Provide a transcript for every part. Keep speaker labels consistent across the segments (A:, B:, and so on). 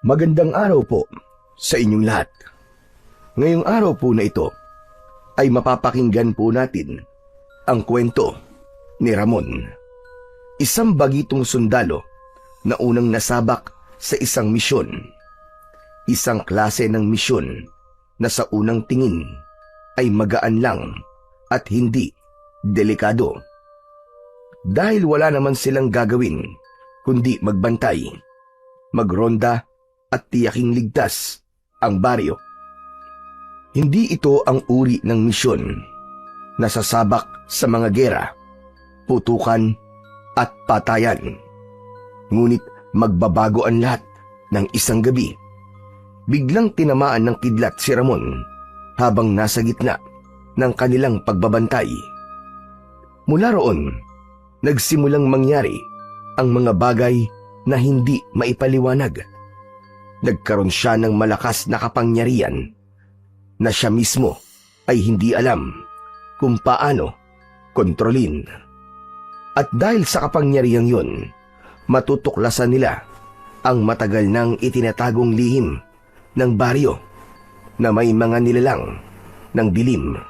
A: Magandang araw po sa inyong lahat. Ngayong araw po na ito ay mapapakinggan po natin ang kwento ni Ramon, isang bagitong sundalo na unang nasabak sa isang misyon. Isang klase ng misyon na sa unang tingin ay magaan lang at hindi delikado. Dahil wala naman silang gagawin kundi magbantay, magronda at tiyaking ligtas ang baryo. Hindi ito ang uri ng misyon na sasabak sa mga gera, putukan at patayan. Ngunit magbabago ang lahat ng isang gabi. Biglang tinamaan ng kidlat si Ramon habang nasa gitna ng kanilang pagbabantay. Mula roon, nagsimulang mangyari ang mga bagay na hindi maipaliwanag. Nagkaroon siya ng malakas na kapangyarihan na siya mismo ay hindi alam kung paano kontrolin. At dahil sa kapangyarihang yun, matutuklasan nila ang matagal nang itinatagong lihim ng baryo na may mga nilalang ng dilim,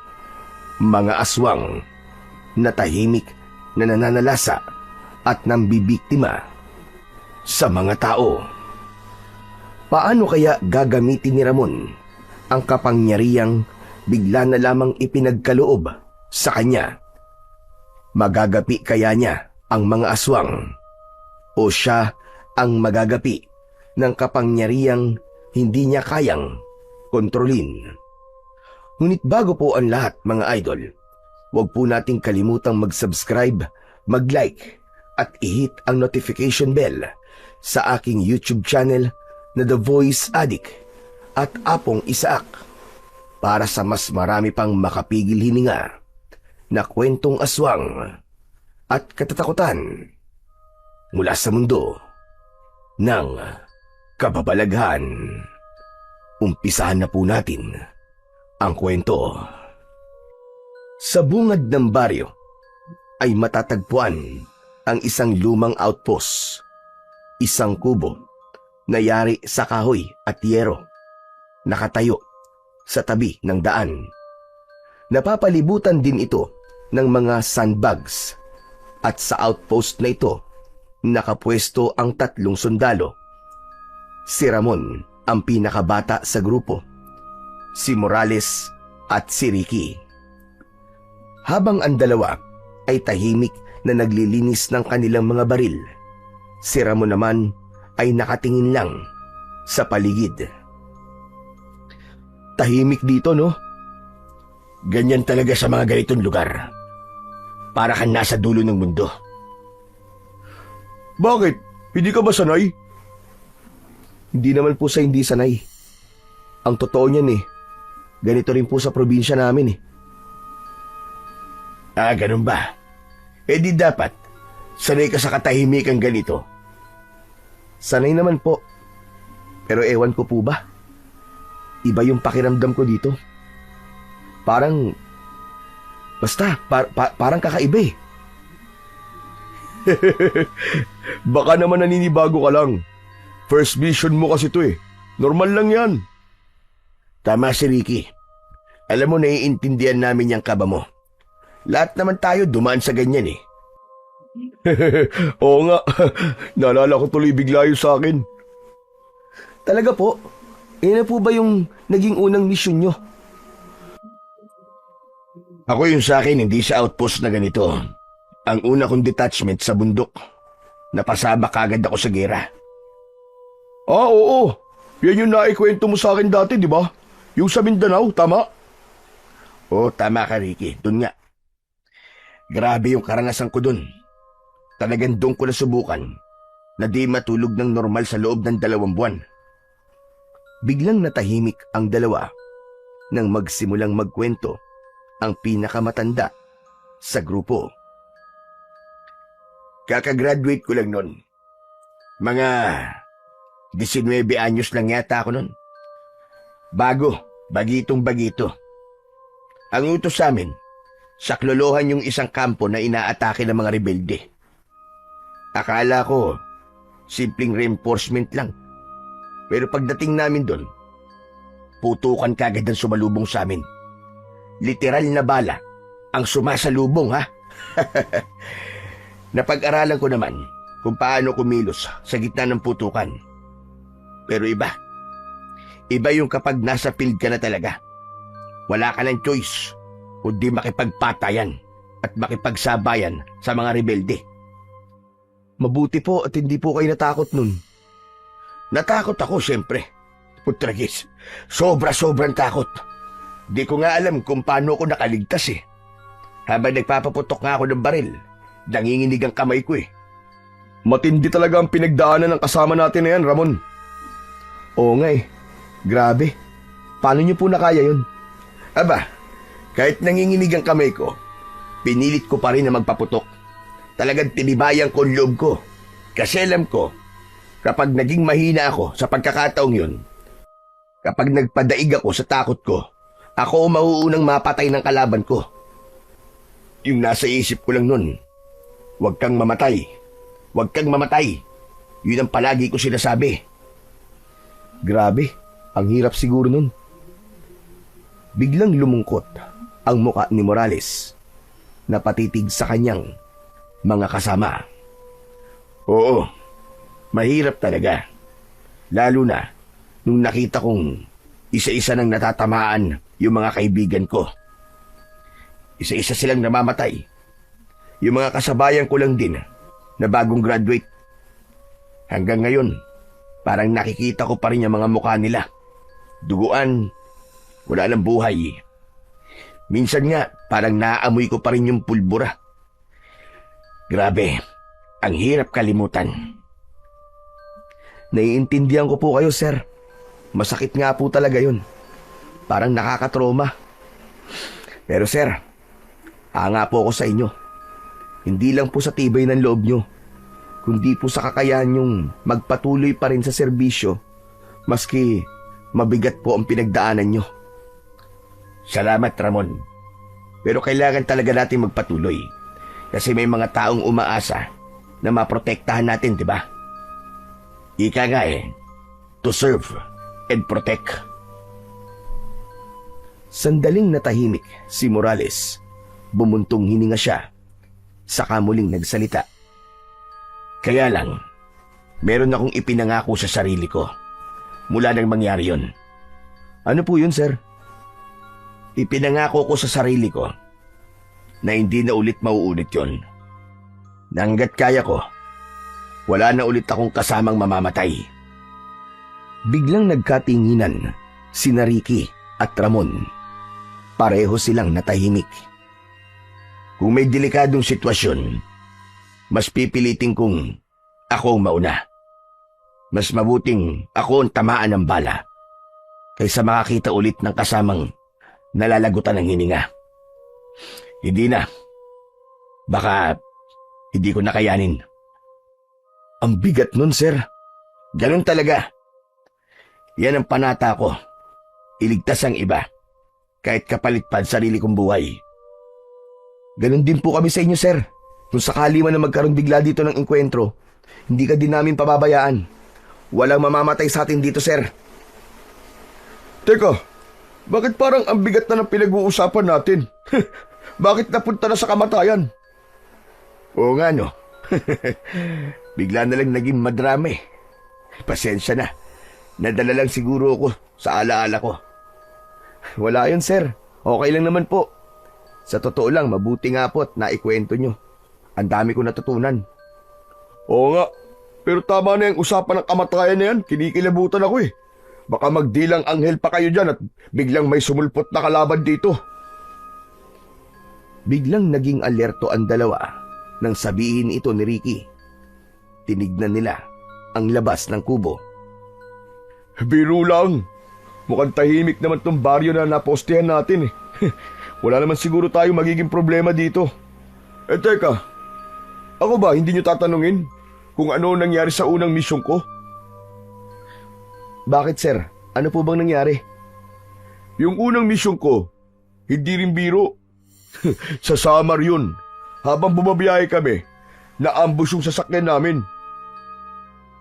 A: mga aswang na tahimik na nananalasa at nambibiktima sa mga tao. Paano kaya gagamitin ni Ramon ang kapangyarihang bigla na lamang ipinagkaloob sa kanya? Magagapi kaya niya ang mga aswang? O siya ang magagapi ng kapangyarihang hindi niya kayang kontrolin? Ngunit bago po ang lahat, mga idol, huwag po nating kalimutang mag-subscribe, mag-like at i-hit ang notification bell sa aking YouTube channel na The Voice Addict at Apong Isaak para sa mas marami pang makapigil hininga na kwentong aswang at katatakutan mula sa mundo ng kababalaghan. Umpisahan na po natin ang kwento. Sa bungad ng baryo ay matatagpuan ang isang lumang outpost, isang kubo na yari sa kahoy at yero, nakatayo sa tabi ng daan. Napapalibutan din ito ng mga sandbags at sa outpost na ito nakapwesto ang 3 sundalo. Si Ramon ang pinakabata sa grupo, si Morales at si Ricky. Habang ang dalawa ay tahimik na naglilinis ng kanilang mga baril, si Ramon naman ay nakatingin lang sa paligid. Tahimik dito, no? Ganyan talaga sa mga ganitong lugar. Para kang nasa dulo ng mundo. Bakit? Hindi ka ba sanay? Hindi naman po sa hindi sanay. Ang totoo niyan ganito rin po sa probinsya namin Ah, ganun ba? Di dapat sanay ka sa katahimikan ganito. Sanay naman po. Pero ewan ko po ba? Iba yung pakiramdam ko dito. Parang... Basta, parang kakaiba Baka naman naninibago ka lang. First mission mo kasi to Normal lang yan. Tama si Ricky. Alam mo, naiintindihan namin yung kaba mo. Lahat naman tayo dumaan sa ganyan Oo nga. Naalala ko tuloy bigla yun sa akin. Talaga po? Na po ba yung naging unang misyon nyo? Ako yung sa akin, hindi sa outpost na ganito. Ang una kong detachment sa bundok. Napasabak agad ako sa gera. Oo. Yan yung naikwento mo sa akin dati, di ba? Yung sa Mindanao, tama? Oo, tama ka, Ricky. Doon nga. Grabe yung karanasan ko dun. Talagang doon ko nasubukan na di matulog ng normal sa loob ng 2 buwan. Biglang natahimik ang dalawa nang magsimulang magkwento ang pinakamatanda sa grupo. Kakagraduate ko lang nun. Mga 19 anyos lang yata ako nun. Bagitong-bagito. Ang utos sa amin, saklolohan yung isang kampo na inaatake ng mga rebelde. Akala ko, simpleng reinforcement lang. Pero pagdating namin doon, putukan kagad ang sumalubong sa amin. Literal na bala ang sumasalubong, ha? Napag-aralan ko naman kung paano kumilos sa gitna ng putukan. Pero iba yung kapag nasa field ka na talaga. Wala ka ng choice kundi makipagpatayan at makipagsabayan sa mga rebelde. Mabuti po at hindi po kayo natakot nun. Natakot ako, siyempre. Putragis, sobra-sobrang takot. Di ko nga alam kung paano ako nakaligtas eh. Habang nagpapaputok nga ako ng baril, nanginginig ang kamay ko eh. Matindi talaga ang pinagdaanan ng kasama natin na yan, Ramon. Oo nga eh. Grabe. Paano niyo po nakaya yun? Aba, kahit nanginginig ang kamay ko, pinilit ko pa rin na magpaputok. Talagang tinibayan ko ang loob ko. Kasi alam ko, kapag naging mahina ako sa pagkakataong yun, kapag nagpadaig ako sa takot ko, ako ang mauunang mapatay ng kalaban ko. Yung nasa isip ko lang nun, huwag kang mamatay. Huwag kang mamatay. Yun ang palagi ko sinasabi. Grabe, ang hirap siguro nun. Biglang lumungkot ang muka ni Morales na patitig sa kanyang mga kasama. Oo, mahirap talaga. Lalo na nung nakita kong isa-isa nang natatamaan yung mga kaibigan ko. Isa-isa silang namamatay. Yung mga kasabayan ko lang din na bagong graduate. Hanggang ngayon, parang nakikita ko pa rin yung mga mukha nila. Duguan, wala nang buhay. Minsan nga, parang naaamoy ko pa rin yung pulbura. Grabe, ang hirap kalimutan. Naiintindihan ko po kayo, sir. Masakit nga po talaga yun. Parang nakakatroma. Pero sir, hanga po ako sa inyo. Hindi lang po sa tibay ng loob nyo, kundi po sa kakayahan nyong magpatuloy pa rin sa serbisyo, maski mabigat po ang pinagdaanan nyo. Salamat, Ramon. Pero kailangan talaga natin magpatuloy. Kasi may mga taong umaasa na maprotektahan natin, di ba? Ika nga eh, to serve and protect. Sandaling natahimik si Morales. Bumuntong hininga siya. Saka muling nagsalita. Kaya lang, meron akong ipinangako sa sarili ko mula nang mangyari yun. Ano po yun, sir? Ipinangako ko sa sarili ko na hindi na ulit mauulit yun. Na hanggat kaya ko, wala na ulit akong kasamang mamamatay. Biglang nagkatinginan sina Ricky at Ramon. Pareho silang natahimik. Kung may delikadong sitwasyon, mas pipilitin kong ako ang mauna. Mas mabuting ako ang tamaan ng bala kaysa makakita ulit ng kasamang nalalagutan ng hininga. Hindi na. Baka hindi ko nakayanin. Ang bigat nun, sir. Ganun talaga. Yan ang panata ko. Iligtas ang iba, kahit kapalit pa ang sarili kong buhay. Ganun din po kami sa inyo, sir. Kung sakali man na magkaroon bigla dito ng engkwentro, hindi ka din namin pababayaan. Walang mamamatay sa atin dito, sir. Teka, bakit parang ang bigat na ng pinag-uusapan natin? Bakit napunta na sa kamatayan? Oo nga, no? Bigla na lang naging madrama eh. Pasensya na. Nadala lang siguro ako sa alaala ko. Wala yun, sir. Okay lang naman po. Sa totoo lang, mabuti nga po at naikwento nyo. Ang dami ko natutunan. Oo nga. Pero tama na yung usapan ng kamatayan na yan. Kinikilabutan ako eh. Baka magdilang anghel pa kayo dyan at biglang may sumulpot na kalaban dito. Biglang naging alerto ang dalawa nang sabihin ito ni Ricky. Tinignan nila ang labas ng kubo. Biro lang. Mukhang tahimik naman tong baryo na napostehan natin eh. Wala naman siguro tayong magiging problema dito. Eh teka, ako ba hindi nyo tatanungin kung ano nangyari sa unang misyon ko? Bakit, sir? Ano po bang nangyari? Yung unang misyon ko, hindi rin biro. Sa Samar yun. Habang bumabiyahe kami, naambush yung sasakyan namin.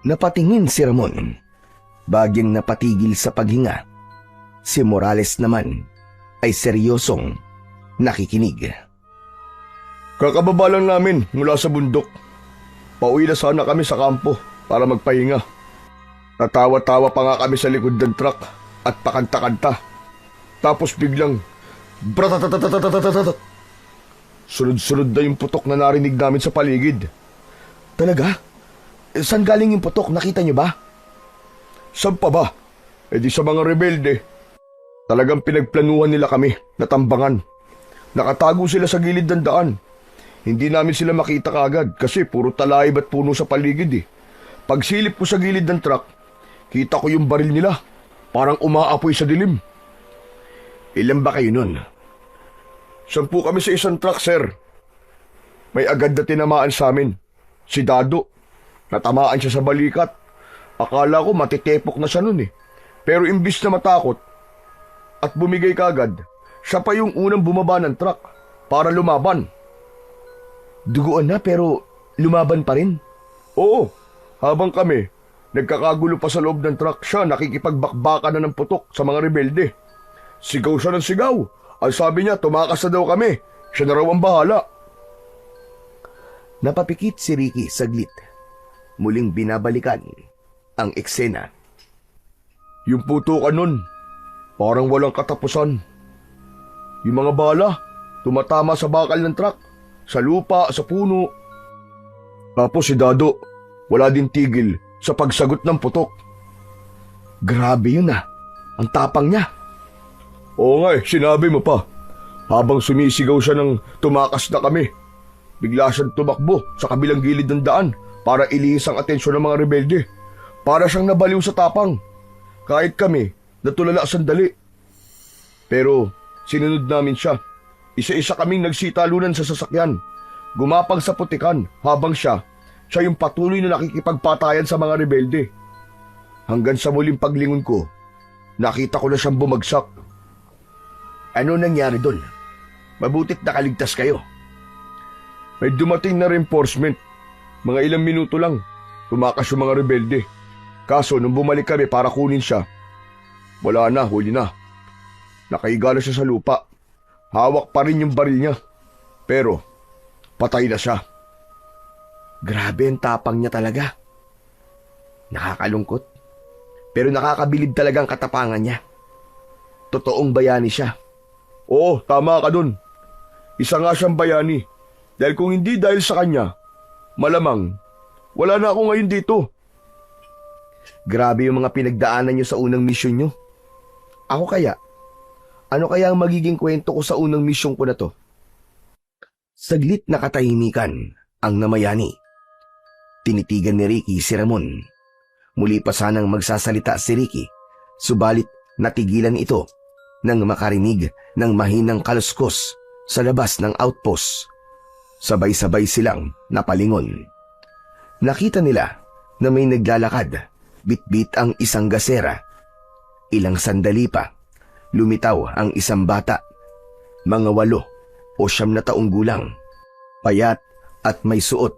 A: Napatingin si Ramon. Bagyang napatigil sa paghinga, si Morales naman ay seryosong nakikinig.
B: Kakababa lang namin mula sa bundok. Pauwi na sana kami sa kampo para magpahinga. Natawa-tawa pa nga kami sa likod ng truck at pakanta-kanta. Tapos biglang bratatatatatatatatatat. Sunod-sunod na yung putok na narinig namin sa paligid.
A: Talaga? Saan galing yung putok? Nakita niyo ba?
B: Saan pa ba? E di sa mga rebelde. Talagang pinagplanuhan nila kami na tambangan. Nakatago sila sa gilid ng daan. Hindi namin sila makita kaagad kasi puro talaib at puno sa paligid eh. Pagsilip ko sa gilid ng truck, kita ko yung baril nila. Parang umaapoy sa dilim.
A: Ilan ba kayo nun?
B: 10 kami sa isang truck, sir. May agad na tinamaan sa amin. Si Dado. Natamaan siya sa balikat. Akala ko matitepok na siya nun eh. Pero imbis na matakot at bumigay kagad, siya pa yung unang bumaba ng truck para lumaban.
A: Duguan na pero lumaban pa rin?
B: Oo, habang kami nagkakagulo pa sa loob ng truck, siya nakikipagbakbakan na ng putok sa mga rebelde. Sigaw siya ng sigaw. Ang sabi niya, tumakas na daw kami. Siya na raw ang bahala.
A: Napapikit si Ricky saglit. Muling binabalikan ang eksena.
B: Yung putukan nun, parang walang katapusan. Yung mga bala, tumatama sa bakal ng truck, sa lupa, sa puno. Tapos si Dado, wala din tigil sa pagsagot ng putok.
A: Grabe yun ah. Ang tapang niya.
B: Oo nga sinabi mo pa. Habang sumisigaw siya ng tumakas na kami, bigla siyang tumakbo sa kabilang gilid ng daan para ilihis ang atensyon ng mga rebelde. Para siyang nabaliw sa tapang. Kahit kami, natulala sandali. Pero sinunod namin siya. Isa-isa kaming nagsitalunan sa sasakyan. Gumapang sa putikan habang siya yung patuloy na nakikipagpatayan sa mga rebelde. Hanggang sa muling paglingon ko, nakita ko na siyang bumagsak.
A: Ano nangyari doon? Mabutit nakaligtas kayo.
B: May dumating na reinforcement. Mga ilang minuto lang, tumakas yung mga rebelde. Kaso nung bumalik kami para kunin siya, wala na, huli na. Nakahiga na siya sa lupa. Hawak pa rin yung baril niya. Pero, patay na siya.
A: Grabe ang tapang niya talaga. Nakakalungkot. Pero nakakabilib talaga ang katapangan niya. Totoong bayani siya.
B: Oo, tama ka dun. Isa nga siyang bayani. Dahil kung hindi dahil sa kanya, malamang, wala na ako ngayon dito.
A: Grabe yung mga pinagdaanan niyo sa unang misyon niyo. Ako kaya? Ano kaya ang magiging kwento ko sa unang misyon ko na to? Saglit na katahimikan ang namayani. Tinitigan ni Ricky si Ramon. Muli pa sanang magsasalita si Ricky, subalit natigilan ito nang makarinig ng mahinang kaluskos sa labas ng outpost. Sabay-sabay silang napalingon. Nakita nila na may naglalakad, bitbit ang isang gasera. Ilang sandali pa, lumitaw ang isang bata, mga 8 o 9 na taong gulang, payat at may suot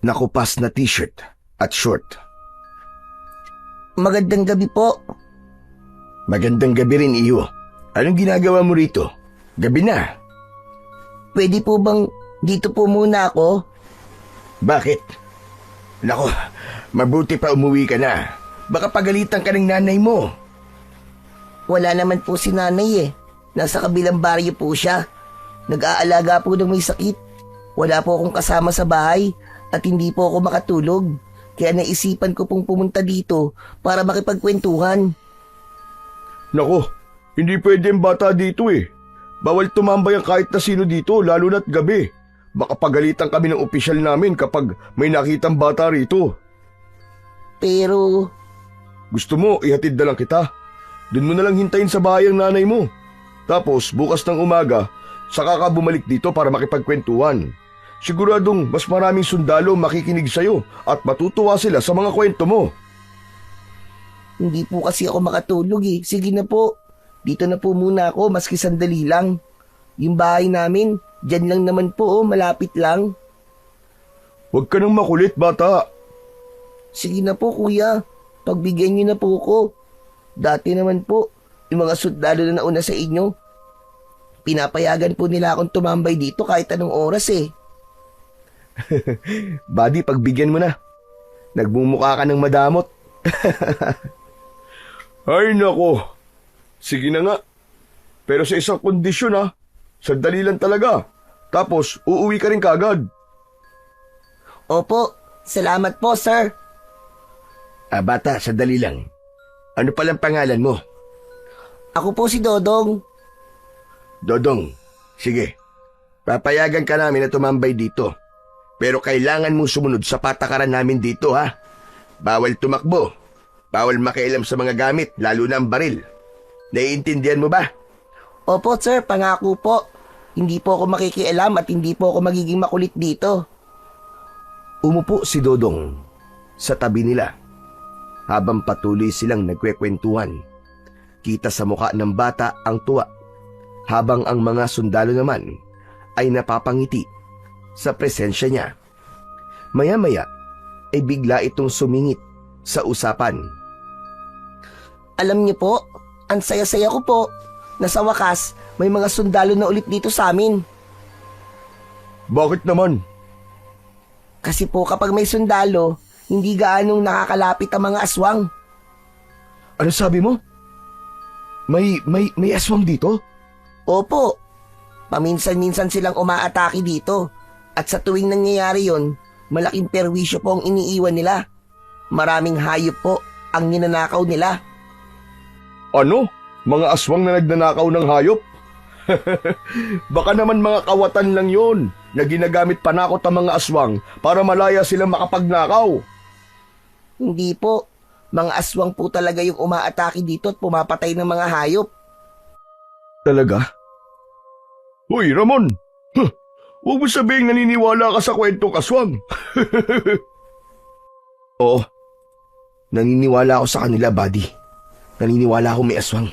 A: na kupas na t-shirt at short.
C: Magandang gabi po.
A: Magandang gabi rin iyo. Anong ginagawa mo rito? Gabi na.
C: Pwede po bang dito po muna ako?
A: Bakit? Nako, mabuti pa umuwi ka na. Baka pagalitan ka ng nanay mo.
C: Wala naman po si nanay eh. Nasa kabilang baryo po siya. Nag-aalaga po ng may sakit. Wala po akong kasama sa bahay at hindi po ako makatulog. Kaya naisipan ko pong pumunta dito para makipagkwentuhan.
B: Nako, hindi pwede ang bata dito eh. Bawal tumambay ang kahit na sino dito, lalo na't gabi. Baka pagalitan kami ng opisyal namin kapag may nakitang bata rito.
C: Pero...
B: Gusto mo, ihatid na lang kita. Doon mo na lang hintayin sa bahay ang nanay mo. Tapos, bukas ng umaga, saka ka bumalik dito para makipagkwentuhan. Siguradong mas maraming sundalo makikinig sa'yo at matutuwa sila sa mga kwento mo.
C: Hindi po kasi ako makatulog eh. Sige na po. Dito na po muna ako maski sandali lang. Yung bahay namin, dyan lang naman po malapit lang.
B: Huwag ka nang makulit, bata.
C: Sige na po kuya. pagbigyan niyo na po ko. Dati naman po, yung mga sundalo na nauna sa inyo, pinapayagan po nila akong tumambay dito kahit anong oras eh.
A: Buddy, pagbigyan mo na. Nagmumukha ka ng madamot.
B: Ay nako, sige na nga. Pero sa isang kondisyon ha, sandali lang talaga. Tapos uuwi ka rin kagad.
C: Opo, salamat po sir.
A: Bata, sandali lang. Ano palang pangalan mo?
C: Ako po si Dodong.
A: Dodong, sige. Papayagan ka namin na tumambay dito. Pero kailangan mong sumunod sa patakaran namin dito ha. Bawal tumakbo. Bawal makialam sa mga gamit, lalo na ang baril. Naiintindihan mo ba?
C: Opo sir, pangako po. Hindi po ako makikialam at hindi po ako magiging makulit dito.
A: Umupo si Dodong sa tabi nila habang patuloy silang nagkwekwentuhan. Kita sa mukha ng bata ang tuwa habang ang mga sundalo naman ay napapangiti sa presensya niya. Maya-maya ay bigla itong sumingit sa usapan.
C: Alam niyo po, ang saya-saya ko po na sa wakas may mga sundalo na ulit dito sa amin.
B: Bakit naman?
C: Kasi po kapag may sundalo, hindi gaanong nakakalapit ang mga aswang.
A: Ano sabi mo? May aswang dito?
C: Opo, paminsan-minsan silang umaatake dito. At sa tuwing nangyayari yon, malaking perwisyo po ang iniiwan nila. Maraming hayop po ang ninanakaw nila.
B: Ano? Mga aswang na nagnanakaw ng hayop? Baka naman mga kawatan lang yon na ginagamit panakot ang mga aswang para malaya silang makapagnakaw.
C: Hindi po, mga aswang po talaga yung umaatake dito at pumapatay ng mga hayop.
A: Talaga?
B: Hoy, Ramon! Huh, huwag mo sabihing naniniwala ka sa kwentong aswang.
A: Oo. Naniniwala ako sa kanila, buddy. Naniniwala ako may aswang.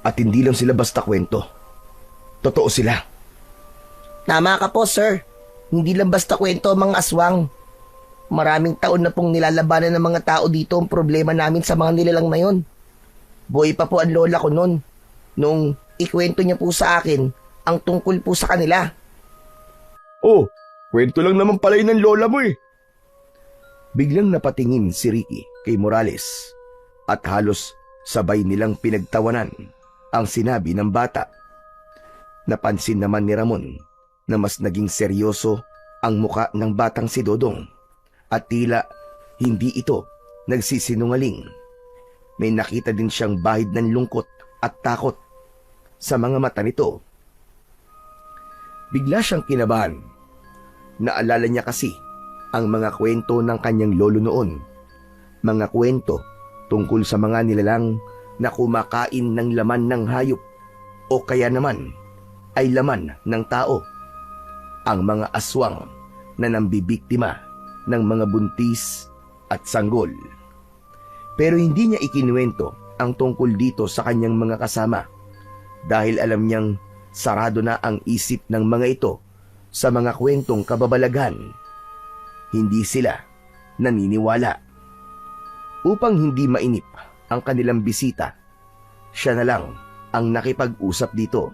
A: At hindi lang sila basta kwento. Totoo sila.
C: Tama ka po, sir. Hindi lang basta kwento ang mga aswang. Maraming taon na pong nilalabanan ng mga tao dito ang problema namin sa mga nilalang na yon. Buhay pa po ang lola ko noon. Nung ikwento niya po sa akin ang tungkol po sa kanila.
B: Oh, kwento lang naman pala yun ng lola mo eh.
A: Biglang napatingin si Ricky kay Morales at halos sabay nilang pinagtawanan ang sinabi ng bata. Napansin naman ni Ramon na mas naging seryoso ang muka ng batang si Dodong at tila hindi ito nagsisinungaling. May nakita din siyang bahid ng lungkot at takot sa mga mata nito. Bigla siyang kinabahan. Naalala niya kasi ang mga kwento ng kanyang lolo noon. Mga kwento tungkol sa mga nilalang na kumakain ng laman ng hayop o kaya naman ay laman ng tao. Ang mga aswang na nambibiktima ng mga buntis at sanggol. Pero hindi niya ikinuwento ang tungkol dito sa kanyang mga kasama dahil alam niyang sarado na ang isip ng mga ito sa mga kwentong kababalaghan. Hindi sila naniniwala. Upang hindi mainip ang kanilang bisita, siya na lang ang nakipag-usap dito.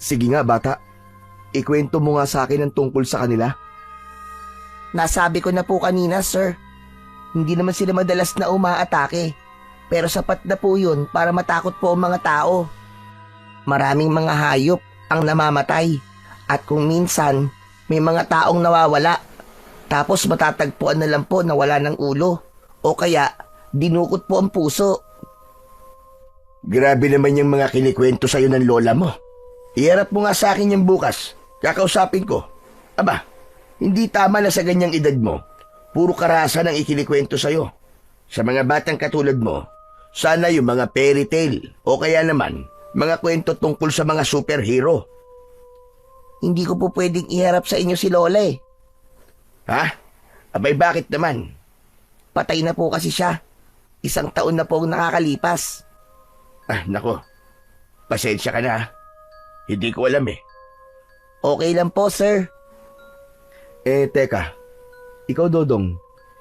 A: Sige nga bata, ikwento mo nga sa akin ang tungkol sa kanila.
C: Nasabi ko na po kanina, sir. Hindi naman sila madalas na umaatake. Pero sapat na po yun para matakot po ang mga tao. Maraming mga hayop ang namamatay. At kung minsan, may mga taong nawawala. Tapos matatagpuan na lang po na wala ng ulo. O kaya, dinukot po ang puso.
A: Grabe naman yung mga kinikwento sa'yo ng lola mo. Iharap mo nga sa akin yung bukas. Kakausapin ko. Aba, hindi tama na sa ganyang edad mo. Puro karahasan ang ikinikwento sa'yo. Sa mga batang katulad mo, sana yung mga fairy tale o kaya naman mga kwento tungkol sa mga superhero.
C: Hindi ko po pwedeng iharap sa inyo si Lola eh.
A: Ha? Abay bakit naman?
C: Patay na po kasi siya. 1 taon na po ang nakakalipas.
A: Ah, nako. Pasensya ka na ha. Hindi ko alam eh.
C: Okay lang po, sir.
A: Teka. Ikaw, Dodong,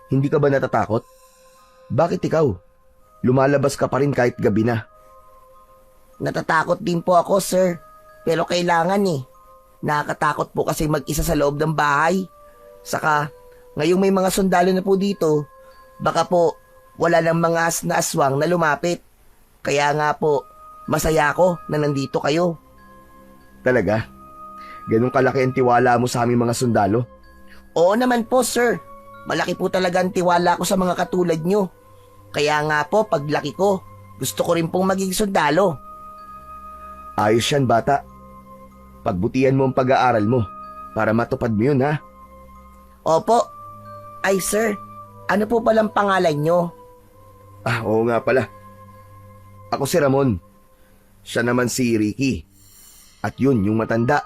A: hindi ka ba natatakot? Bakit ikaw? Lumalabas ka pa rin kahit gabi na.
C: Natatakot din po ako, sir. Pero kailangan eh. Nakakatakot po kasi mag-isa sa loob ng bahay. Saka, ngayong may mga sundalo na po dito, baka po wala ng mga na aswang na lumapit. Kaya nga po, masaya ako na nandito kayo.
A: Talaga? Ganun kalaki ang tiwala mo sa aming mga sundalo?
C: Oo naman po, sir. Malaki po talaga ang tiwala ko sa mga katulad nyo. Kaya nga po, paglaki ko, gusto ko rin pong maging sundalo.
A: Ayos yan, bata. Pagbutihan mo ang pag-aaral mo para matupad mo yun, ha?
C: Opo. Ay, sir, ano po palang pangalan nyo?
A: Oo nga pala. Ako si Ramon. Siya naman si Ricky. At yun, yung matanda.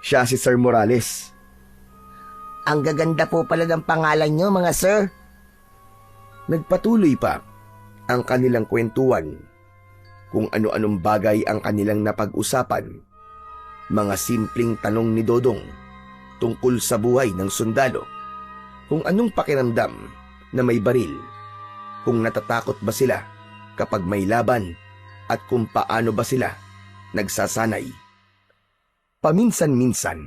A: Siya si Sir Morales.
C: Ang gaganda po pala ng pangalan nyo, mga sir.
A: Nagpatuloy pa ang kanilang kwentuhan kung ano-anong bagay ang kanilang napag-usapan. Mga simpleng tanong ni Dodong tungkol sa buhay ng sundalo. Kung anong pakiramdam na may baril. Kung natatakot ba sila kapag may laban at kung paano ba sila nagsasanay. Paminsan-minsan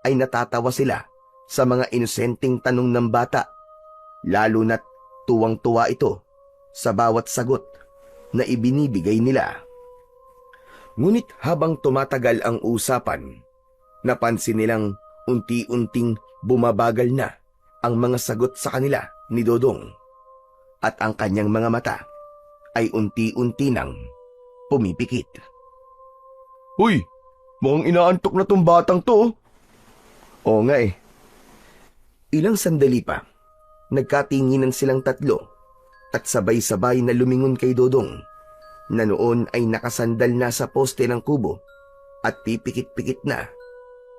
A: ay natatawa sila sa mga inosenteng tanong ng bata, lalo na't tuwang-tuwa ito sa bawat sagot na ibinibigay nila. Ngunit habang tumatagal ang usapan, napansin nilang unti-unting bumabagal na ang mga sagot sa kanila ni Dodong at ang kanyang mga mata ay unti-unti nang pumipikit.
B: Uy, mukhang inaantok na tong batang to.
A: Oo nga eh. Ilang sandali pa, nagkatinginan silang tatlo at sabay-sabay na lumingon kay Dodong na noon ay nakasandal na sa poste ng kubo at pipikit-pikit na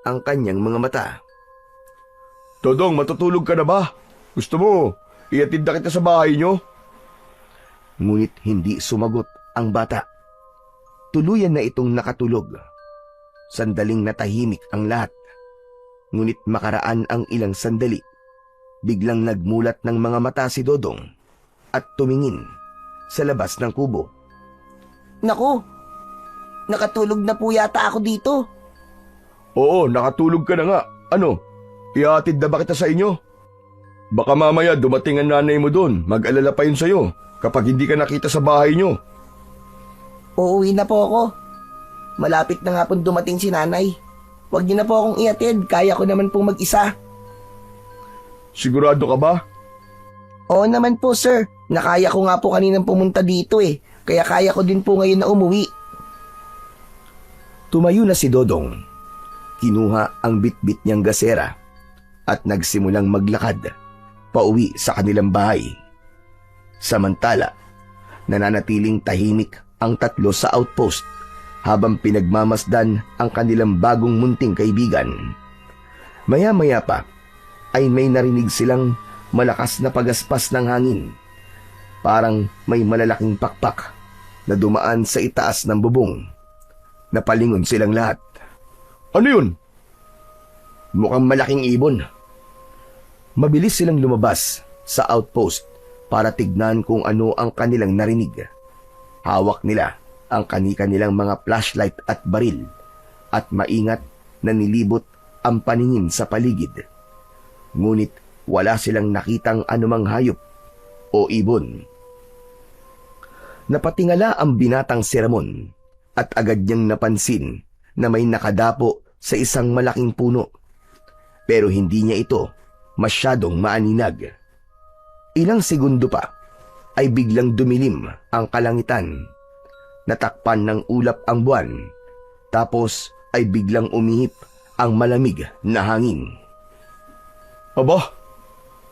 A: ang kanyang mga mata.
B: Dodong, matutulog ka na ba? Gusto mo, iatid na kita sa bahay nyo?
A: Ngunit hindi sumagot ang bata. Tuluyan na itong nakatulog. Sandaling natahimik ang lahat. Ngunit makaraan ang ilang sandali, biglang nagmulat ng mga mata si Dodong at tumingin sa labas ng kubo.
C: Naku, nakatulog na po yata ako dito.
B: Oo, nakatulog ka na nga. Ano, iatid na ba kita sa inyo? Baka mamaya dumating ang nanay mo doon, mag-alala pa yun sa'yo kapag hindi ka nakita sa bahay nyo.
C: Uuwi na po ako. Malapit na nga po dumating si nanay. Huwag niyo na po akong iatid, kaya ko naman pong mag-isa.
B: Sigurado ka ba?
C: Oo naman po, sir. Nakaya ko nga po kaninang pumunta dito eh. Kaya kaya ko din po ngayon na umuwi.
A: Tumayo na si Dodong. Kinuha ang bitbit niyang gasera at nagsimulang maglakad pauwi sa kanilang bahay. Samantala, nananatiling tahimik ang tatlo sa outpost habang pinagmamasdan ang kanilang bagong munting kaibigan. Maya-maya pa ay may narinig silang malakas na pagaspas ng hangin. Parang may malalaking pakpak na dumaan sa itaas ng bubong. Napalingon silang lahat.
B: Ano yun?
A: Mukhang malaking ibon. Mabilis silang lumabas sa outpost para tignan kung ano ang kanilang narinig. Hawak nila ang kani-kanilang mga flashlight at baril at maingat na nilibot ang paningin sa paligid. Ngunit wala silang nakitang anumang hayop o ibon. Napatingala ang binatang si Ramon at agad niyang napansin na may nakadapo sa isang malaking puno. Pero hindi niya ito masyadong maaninag. Ilang segundo pa ay biglang dumilim ang kalangitan. Natakpan ng ulap ang buwan. Tapos ay biglang umihip ang malamig na hangin.
B: Aba,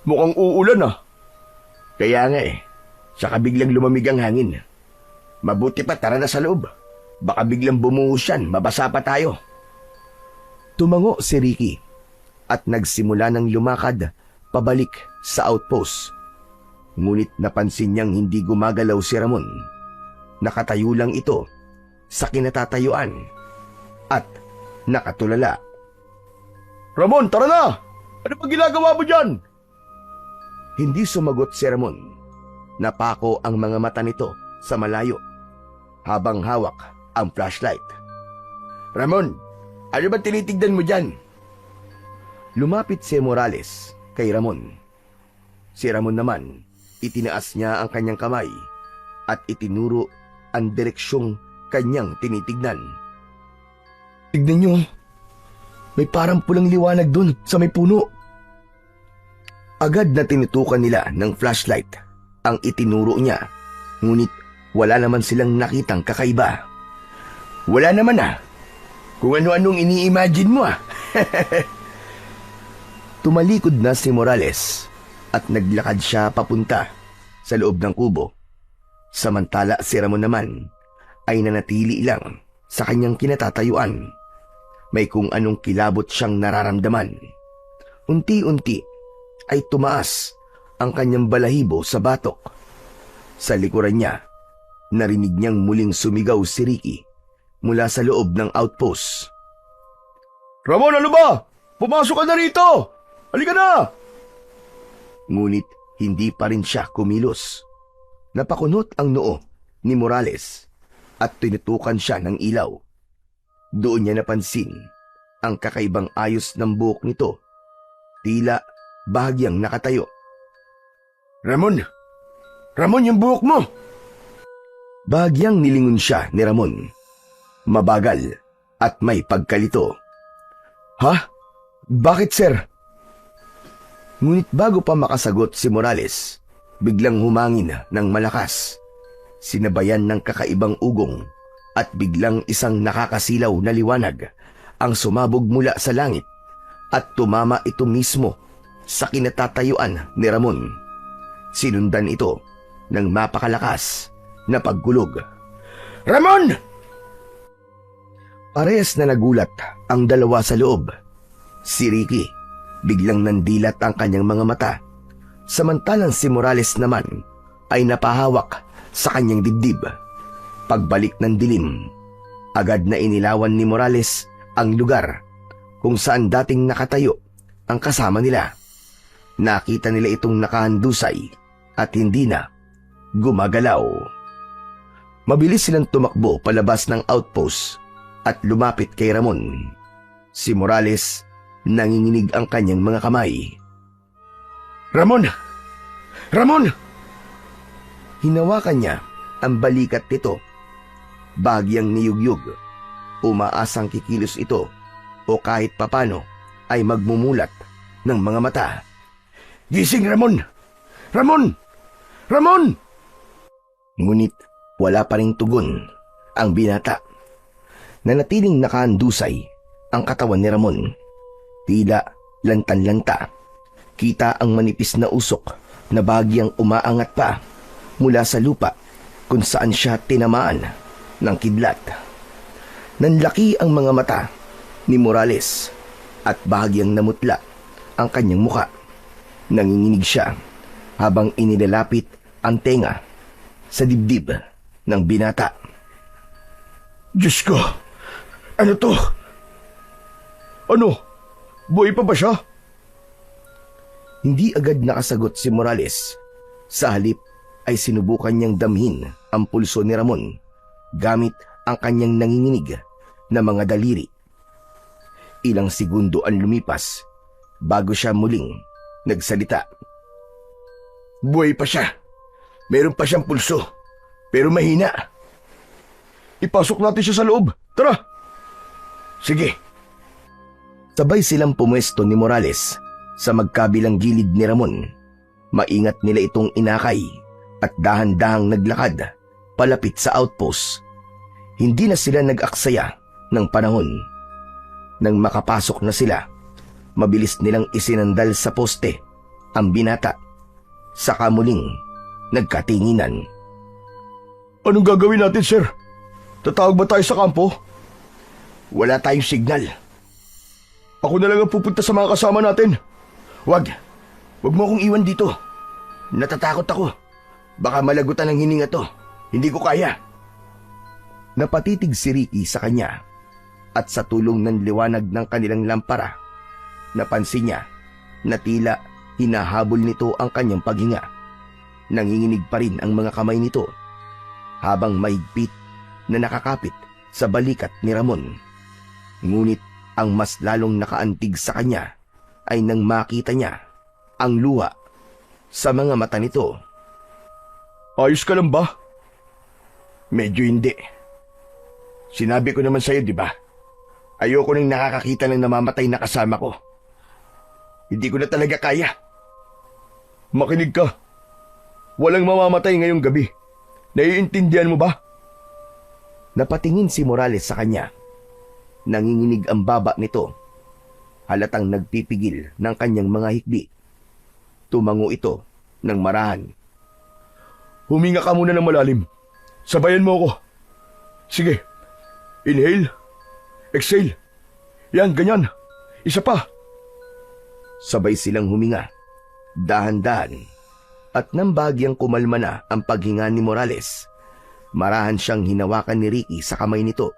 B: mukhang uulan ah.
A: Kaya nga eh, saka biglang lumamig ang hangin. Mabuti pa tara na sa loob. Baka biglang bumuhos yan, mabasa pa tayo. Tumango si Ricky at nagsimula ng lumakad pabalik sa outpost. Ngunit napansin niyang hindi gumagalaw si Ramon. Nakatayo lang ito sa kinatatayuan at nakatulala.
B: Ramon, tara na! Ano pa ginagawa mo dyan?
A: Hindi sumagot si Ramon. Napako ang mga mata nito sa malayo habang hawak ang flashlight.
B: Ramon, ano ba tinitignan mo dyan?
A: Lumapit si Morales kay Ramon. Si Ramon naman, itinaas niya ang kanyang kamay at itinuro ang direksyong kanyang tinitignan.
B: Tignan nyo, may parang pulang liwanag dun sa may puno.
A: Agad na tinutukan nila ng flashlight ang itinuro niya, ngunit wala naman silang nakitang kakaiba.
B: Wala naman ah. Kung ano-anong ini-imagine mo ah.
A: Tumalikod na si Morales at naglakad siya papunta sa loob ng kubo. Samantala si Ramon naman ay nanatili lang sa kanyang kinatatayuan. May kung anong kilabot siyang nararamdaman. Unti-unti ay tumaas ang kanyang balahibo sa batok. Sa likuran niya, narinig niyang muling sumigaw si Ricky mula sa loob ng outpost.
B: Ramon, ano ba? Pumasok ka na rito! Halika na!
A: Ngunit hindi pa rin siya kumilos. Napakunot ang noo ni Morales at tinutukan siya ng ilaw. Doon niya napansin ang kakaibang ayos ng buhok nito. Tila bahagyang nakatayo.
B: Ramon! Ramon, yung buhok mo!
A: Bahagyang nilingon siya ni Ramon. Mabagal at may pagkalito.
B: Ha? Bakit, sir?
A: Ngunit bago pa makasagot si Morales, biglang humangin ng malakas. Sinabayan ng kakaibang ugong at biglang isang nakakasilaw na liwanag ang sumabog mula sa langit at tumama ito mismo sa kinatatayuan ni Ramon. Sinundan ito ng mapakalakas na pagkulog.
B: Ramon!
A: Parehas na nagulat ang dalawa sa loob. Si Ricky, biglang nandilat ang kanyang mga mata, samantalang si Morales naman ay napahawak sa kanyang dibdib. Pagbalik ng dilim, agad na inilawan ni Morales ang lugar kung saan dating nakatayo ang kasama nila. Nakita nila itong nakahandusay at hindi na gumagalaw. Mabilis silang tumakbo palabas ng outpost at lumapit kay Ramon. Si Morales, nanginginig ang kanyang mga kamay.
B: Ramon! Ramon!
A: Hinawakan niya ang balikat nito. Bagyang niyugyug. Umaasang kikilos ito o kahit papano ay magmumulat ng mga mata.
B: Gising, Ramon! Ramon! Ramon!
A: Ngunit wala pa ring tugon ang binata. Nanatiling nakahandusay ang katawan ni Ramon. Tila lantan-lanta. Kita ang manipis na usok na bagyang umaangat pa mula sa lupa kung saan siya tinamaan ng kidlat. Nanlaki ang mga mata ni Morales at bahagyang namutla ang kanyang muka. Nanginginig siya habang inilalapit ang tenga sa dibdib ng binata.
B: Diyos ko! Ano to? Ano? Buhay pa ba siya?
A: Hindi agad nakasagot si Morales. Sa halip ay sinubukan niyang damhin ang pulso ni Ramon gamit ang kanyang nanginginig na mga daliri. Ilang segundo ang lumipas bago siya muling nagsalita.
B: Buhay pa siya. Meron pa siyang pulso. Pero mahina. Ipasok natin siya sa loob. Tara! Sige.
A: Sabay silang pumuesto ni Morales sa magkabilang gilid ni Ramon. Maingat nila itong inakay at dahan-dahang naglakad palapit sa outpost. Hindi na sila nag-aksaya ng panahon. Nang makapasok na sila, mabilis nilang isinandal sa poste ang binata. Saka muling nagkatinginan.
B: Anong gagawin natin, sir? Tatawag ba tayo sa kampo?
A: Wala tayong signal.
B: Ako na lang ang pupunta sa mga kasama natin.
A: Wag mo akong iwan dito. Natatakot ako. Baka malagutan ng hininga to. Hindi ko kaya. Napatitig si Ricky sa kanya at sa tulong ng liwanag ng kanilang lampara, napansin niya na tila hinahabol nito ang kanyang paghinga. nanginginig pa rin ang mga kamay nito habang mahigpit na nakakapit sa balikat ni Ramon. Ngunit ang mas lalong nakaantig sa kanya ay nang makita niya ang luha sa mga mata nito.
B: Ayos ka lang ba?
A: Medyo hindi. Sinabi ko naman sa'yo, di ba? Ayoko nang nakakakita ng namamatay na kasama ko. Hindi ko na talaga kaya.
B: Makinig ka. Walang mamamatay ngayong gabi. Naiintindihan mo ba?
A: Napatingin si Morales sa kanya. Nanginginig ang baba nito. Halatang nagpipigil ng kanyang mga hikbi. Tumango ito ng marahan.
B: Huminga ka muna ng malalim. Sabayan mo ako. Sige. Inhale. Exhale. Yan, ganyan. Isa pa.
A: Sabay silang huminga. Dahan-dahan. At nang bagyang kumalma na ang paghinga ni Morales, marahan siyang hinawakan ni Ricky sa kamay nito.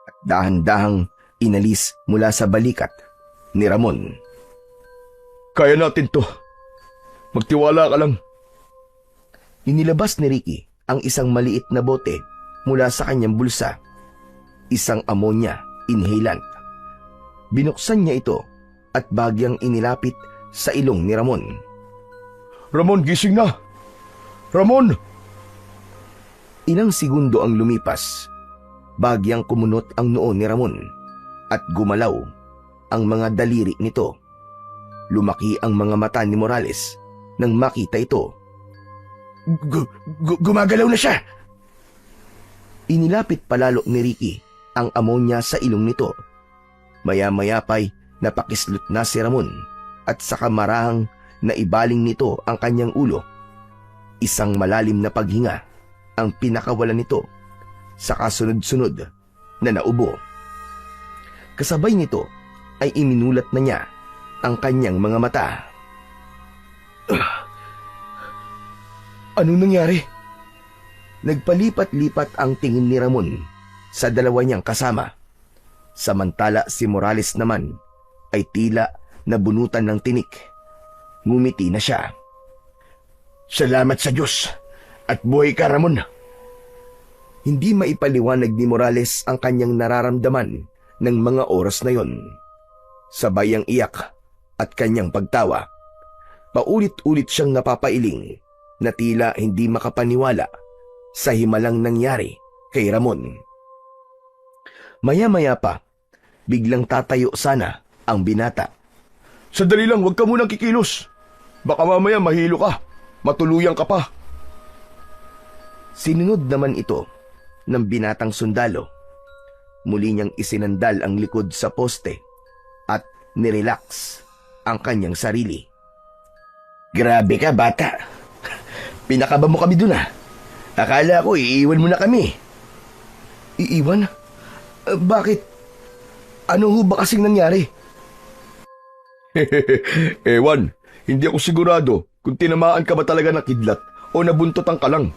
A: At dahan-dahang inalis mula sa balikat ni Ramon.
B: Kaya natin to. Magtiwala ka lang.
A: Inilabas ni Ricky ang isang maliit na bote mula sa kanyang bulsa. Isang ammonia inhalant. Binuksan niya ito at bagyang inilapit sa ilong ni Ramon.
B: Ramon, gising na! Ramon!
A: Ilang segundo ang lumipas. Bagyang kumunot ang noo ni Ramon at gumalaw ang mga daliri nito. Lumaki ang mga mata ni Morales nang makita ito.
B: Gumagalaw na siya!
A: Inilapit palalo ni Ricky ang ammonia sa ilong nito. Maya-maya pa'y napakislot na si Ramon at sa kamarahang naibaling nito ang kanyang ulo. Isang malalim na paghinga ang pinakawalan nito sa kasunod-sunod na naubo. Kasabay nito ay iminulat na niya ang kanyang mga mata. Anong nangyari? Nagpalipat-lipat ang tingin ni Ramon sa dalawa niyang kasama. Samantala si Morales naman ay tila nabunutan ng tinik. Ngumiti na siya. Salamat sa Diyos at buhay ka, Ramon. Hindi maipaliwanag ni Morales ang kanyang nararamdaman ng mga oras na yon. Sabay ang iyak at kanyang pagtawa. Paulit-ulit siyang napapailing na tila hindi makapaniwala sa himalang nangyari kay Ramon. Maya-maya pa, biglang tatayo sana ang binata.
B: Sandali lang, huwag ka munang kikilos. Baka mamaya mahilo ka. Matuluyan ka pa.
A: Sinunod naman ito ng binatang sundalo. Muli niyang isinandal ang likod sa poste at nirelax ang kanyang sarili. Grabe ka, bata. Pinakaba mo kami dun ah. Akala ko iiwan mo na kami. Iiwan? Bakit? Ano ho ba kasing nangyari?
B: Ewan, hindi ako sigurado kung tinamaan ka ba talaga ng kidlat o nabuntotan ka lang.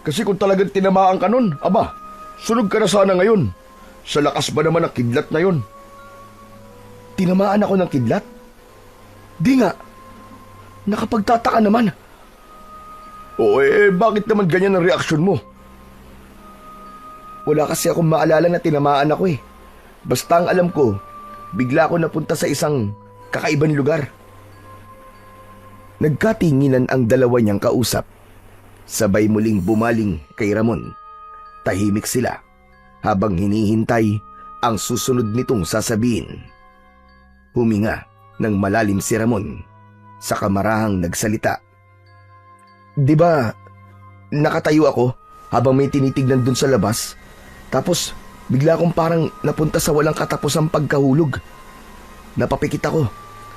B: Kasi kung talagang tinamaan ka nun, aba, sunog ka na sana ngayon. Sa lakas ba naman ng kidlat na yon?
A: Tinamaan ako ng kidlat? Di nga. Nakapagtataka naman.
B: O bakit naman ganyan ang reaksyon mo?
A: Wala kasi akong maalala na tinamaan ako eh. Basta ang alam ko, bigla ako napunta sa isang kakaibang lugar. Nagkatinginan ang dalawa niyang kausap. Sabay muling bumaling kay Ramon. Tahimik sila habang hinihintay ang susunod nitong sasabihin. Huminga ng malalim si Ramon sa kamarahang nagsalita. Di ba nakatayo ako habang may tinitignan dun sa labas? Tapos bigla akong parang napunta sa walang katapusang pagkahulog. Napapikit ako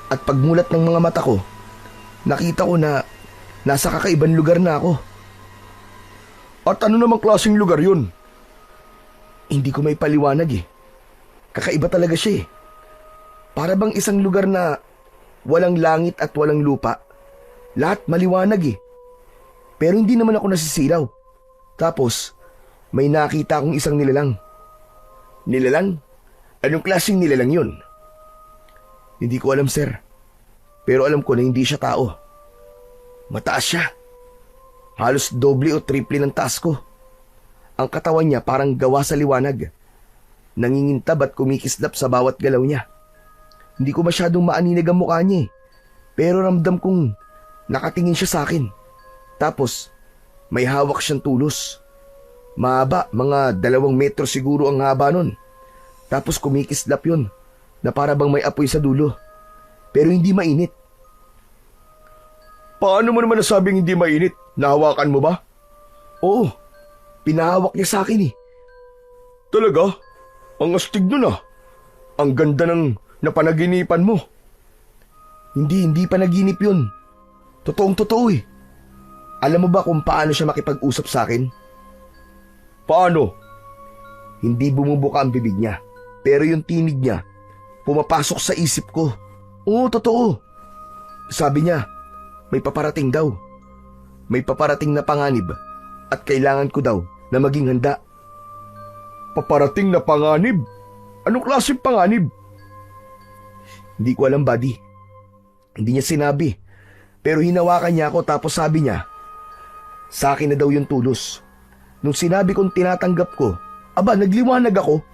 A: at pagmulat ng mga mata ko, nakita ko na nasa kakaibang lugar na ako.
B: At ano namang klaseng lugar yun?
A: Hindi ko may paliwanag eh. Kakaiba talaga siya eh. Para bang isang lugar na walang langit at walang lupa. Lahat maliwanag eh. Pero hindi naman ako nasisilaw. Tapos, may nakita akong isang nilalang. Nilalang? Anong klaseng nilalang yun? Hindi ko alam, sir. Pero alam ko na hindi siya tao. Mataas siya. Halos doble o triple ng taas ko. Ang katawan niya parang gawa sa liwanag. Nangingintab at kumikislap sa bawat galaw niya. Hindi ko masyadong maaninag ang mukha niya eh. Pero ramdam kong nakatingin siya sa akin. Tapos, may hawak siyang tulos. Mahaba, mga 2 metro siguro ang haba nun. Tapos kumikislap yun, na para bang may apoy sa dulo. Pero hindi mainit.
B: Paano mo naman nasabing hindi mainit? Nahawakan mo ba?
A: Oo, pinahawak niya sa akin eh.
B: Talaga? Ang astig nun ah. Ang ganda ng napanaginipan mo.
A: Hindi panaginip yun. Totoong-totoo eh. Alam mo ba kung paano siya makipag-usap sa akin?
B: Paano?
A: Hindi bumubuka ang bibig niya. Pero yung tinig niya, pumapasok sa isip ko. Oo, totoo. Sabi niya, may paparating daw. May paparating na panganib at kailangan ko daw na maging handa.
B: Paparating na panganib? Anong klaseng panganib?
A: Hindi ko alam, buddy. Hindi niya sinabi. Pero hinawakan niya ako tapos sabi niya, sa akin na daw yung tulos. Nung sinabi kong tinatanggap ko, aba, nagliwanag ako.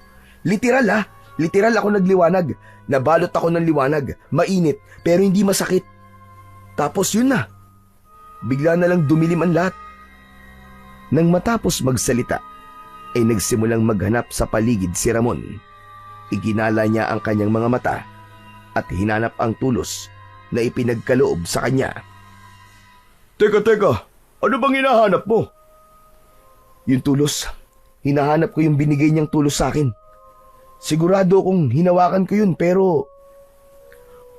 A: Literal ha, literal ako nagliwanag. Nabalot ako ng liwanag, mainit, pero hindi masakit. Tapos yun na. Bigla na lang dumilim ang lahat. Nang matapos magsalita, ay nagsimulang maghanap sa paligid si Ramon. Iginala niya ang kanyang mga mata at hinanap ang tulos na ipinagkaloob sa kanya.
B: Teka, ano bang hinahanap mo?
A: Yung tulos, hinahanap ko yung binigay niyang tulos sa akin. Sigurado kong hinawakan ko yun pero...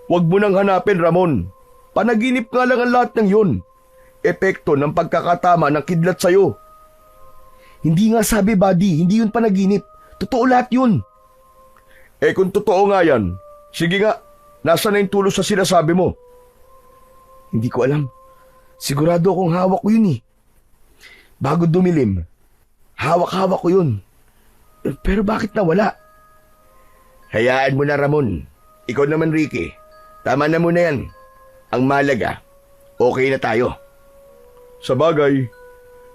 B: Huwag mo nang hanapin, Ramon. Panaginip nga lang ang lahat ng yun. Epekto ng pagkakatama ng kidlat sa'yo.
A: Hindi nga sabi, buddy, hindi yun panaginip. Totoo lahat yun.
B: Eh kung totoo nga yan, sige nga, nasa na yung tulos sa sinasabi mo?
A: Hindi ko alam. Sigurado akong hawak ko yun eh. Bago dumilim, hawak-hawak ko yun. Pero bakit nawala?
B: Hayaan mo na, Ramon. Ikaw naman, Ricky. Tama na muna yan. Ang malaga, okay na tayo. Sa bagay,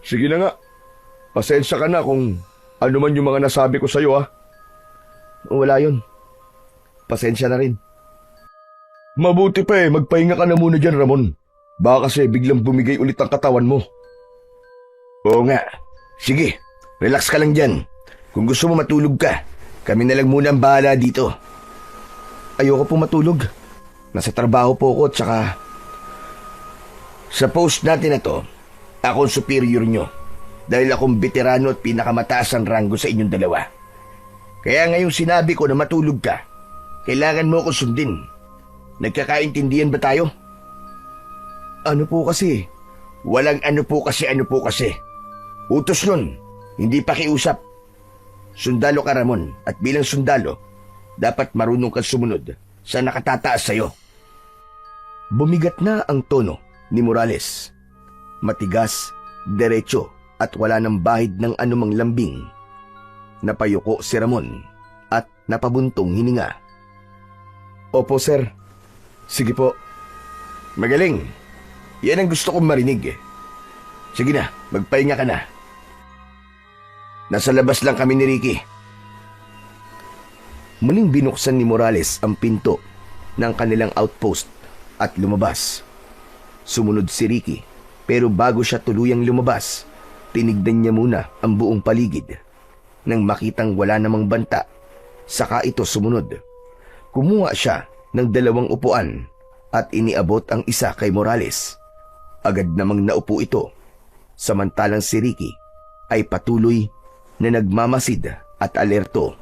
B: sige na nga. Pasensya ka na kung ano man yung mga nasabi ko sa'yo, ha?
A: Wala yun. Pasensya na rin.
B: Mabuti pa eh, magpahinga ka na muna dyan, Ramon. Baka kasi biglang bumigay ulit ang katawan mo.
A: Oo nga. Sige, relax ka lang dyan. Kung gusto mo matulog ka, kami na lang muna ang bahala dito. Ayoko po matulog. Nasa trabaho po ako, tsaka... Sa post natin na to, ako ang superior nyo. Dahil akong veterano at pinakamataas ang ranggo sa inyong dalawa. Kaya ngayong sinabi ko na matulog ka, kailangan mo akong sundin. Nagkakaintindihan ba tayo? Ano po kasi? Walang ano po kasi. Utos nun, hindi pakiusap. Sundalo ka, Ramon, at bilang sundalo, dapat marunong kang sumunod sa nakatataas sa'yo. Bumigat na ang tono ni Morales. Matigas, derecho, at wala ng bahid ng anumang lambing. Napayuko si Ramon at napabuntong hininga. Opo, sir. Sige po. Magaling. Yan ang gusto kong marinig. Sige na, magpahinga ka na. Nasa labas lang kami ni Ricky. Muling binuksan ni Morales ang pinto ng kanilang outpost at lumabas. Sumunod si Ricky, pero bago siya tuluyang lumabas, tinignan niya muna ang buong paligid. Nang makitang wala namang banta, saka ito sumunod. Kumuha siya ng 2 upuan at iniabot ang isa kay Morales. Agad namang naupo ito, samantalang si Ricky ay patuloy na nagmamasid at alerto.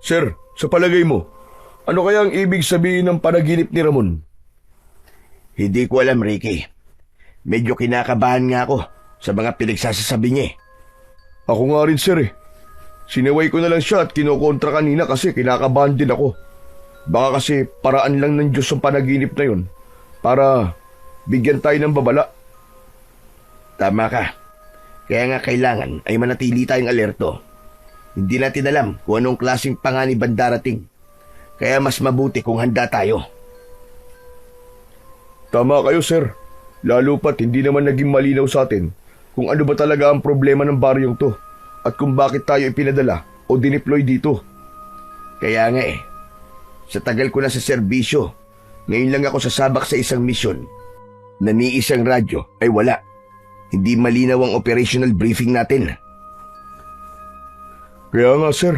B: Sir, sa palagay mo, ano kaya ang ibig sabihin ng panaginip ni Ramon?
A: Hindi ko alam, Ricky. Medyo kinakabahan nga ako sa mga pinagsasasabi niya.
B: Ako nga rin, sir eh. Sinaway ko na lang siya at kinokontra kanina kasi kinakabahan din ako. Baka kasi paraan lang ng Diyos ang panaginip na yun para bigyan tayo ng babala.
A: Tama ka. Kaya nga kailangan ay manatili tayong alerto. Hindi natin alam kung anong klaseng panganib ang darating. Kaya mas mabuti kung handa tayo.
B: Tama kayo, sir. Lalo pat hindi naman naging malinaw sa atin kung ano ba talaga ang problema ng baryong to at kung bakit tayo ipinadala o dineploy dito.
A: Kaya nga eh, sa tagal ko na sa serbisyo, ngayon lang ako sasabak sa isang misyon na ni isang radyo ay wala. Hindi malinaw ang operational briefing natin.
B: Kaya nga sir,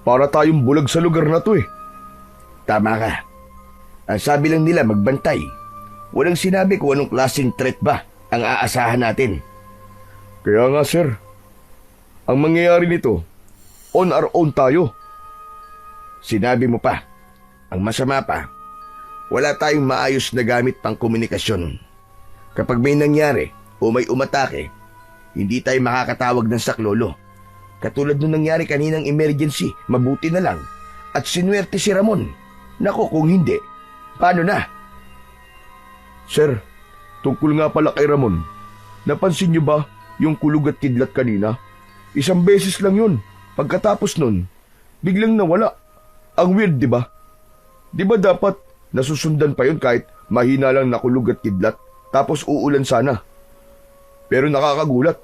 B: para tayong bulag sa lugar na to eh.
A: Tama ka. Ang sabi lang nila magbantay. Walang sinabi kung anong klaseng threat ba ang aasahan natin.
B: Kaya nga sir, ang mangyayari nito, on our own tayo.
A: Sinabi mo pa, ang masama pa, wala tayong maayos na gamit pang komunikasyon. Kapag may nangyari o may umatake, hindi tayo makakatawag ng saklolo. Katulad nung nangyari kaninang emergency, mabuti na lang. At sinuwerte si Ramon. Nako kung hindi, paano na?
B: Sir, tungkol nga pala kay Ramon, napansin niyo ba yung kulog at kidlat kanina? Isang beses lang yun. Pagkatapos nun, biglang nawala. Ang weird, di ba? Di ba dapat nasusundan pa yun kahit mahina lang na kulog at kidlat, tapos uulan sana? Pero nakakagulat,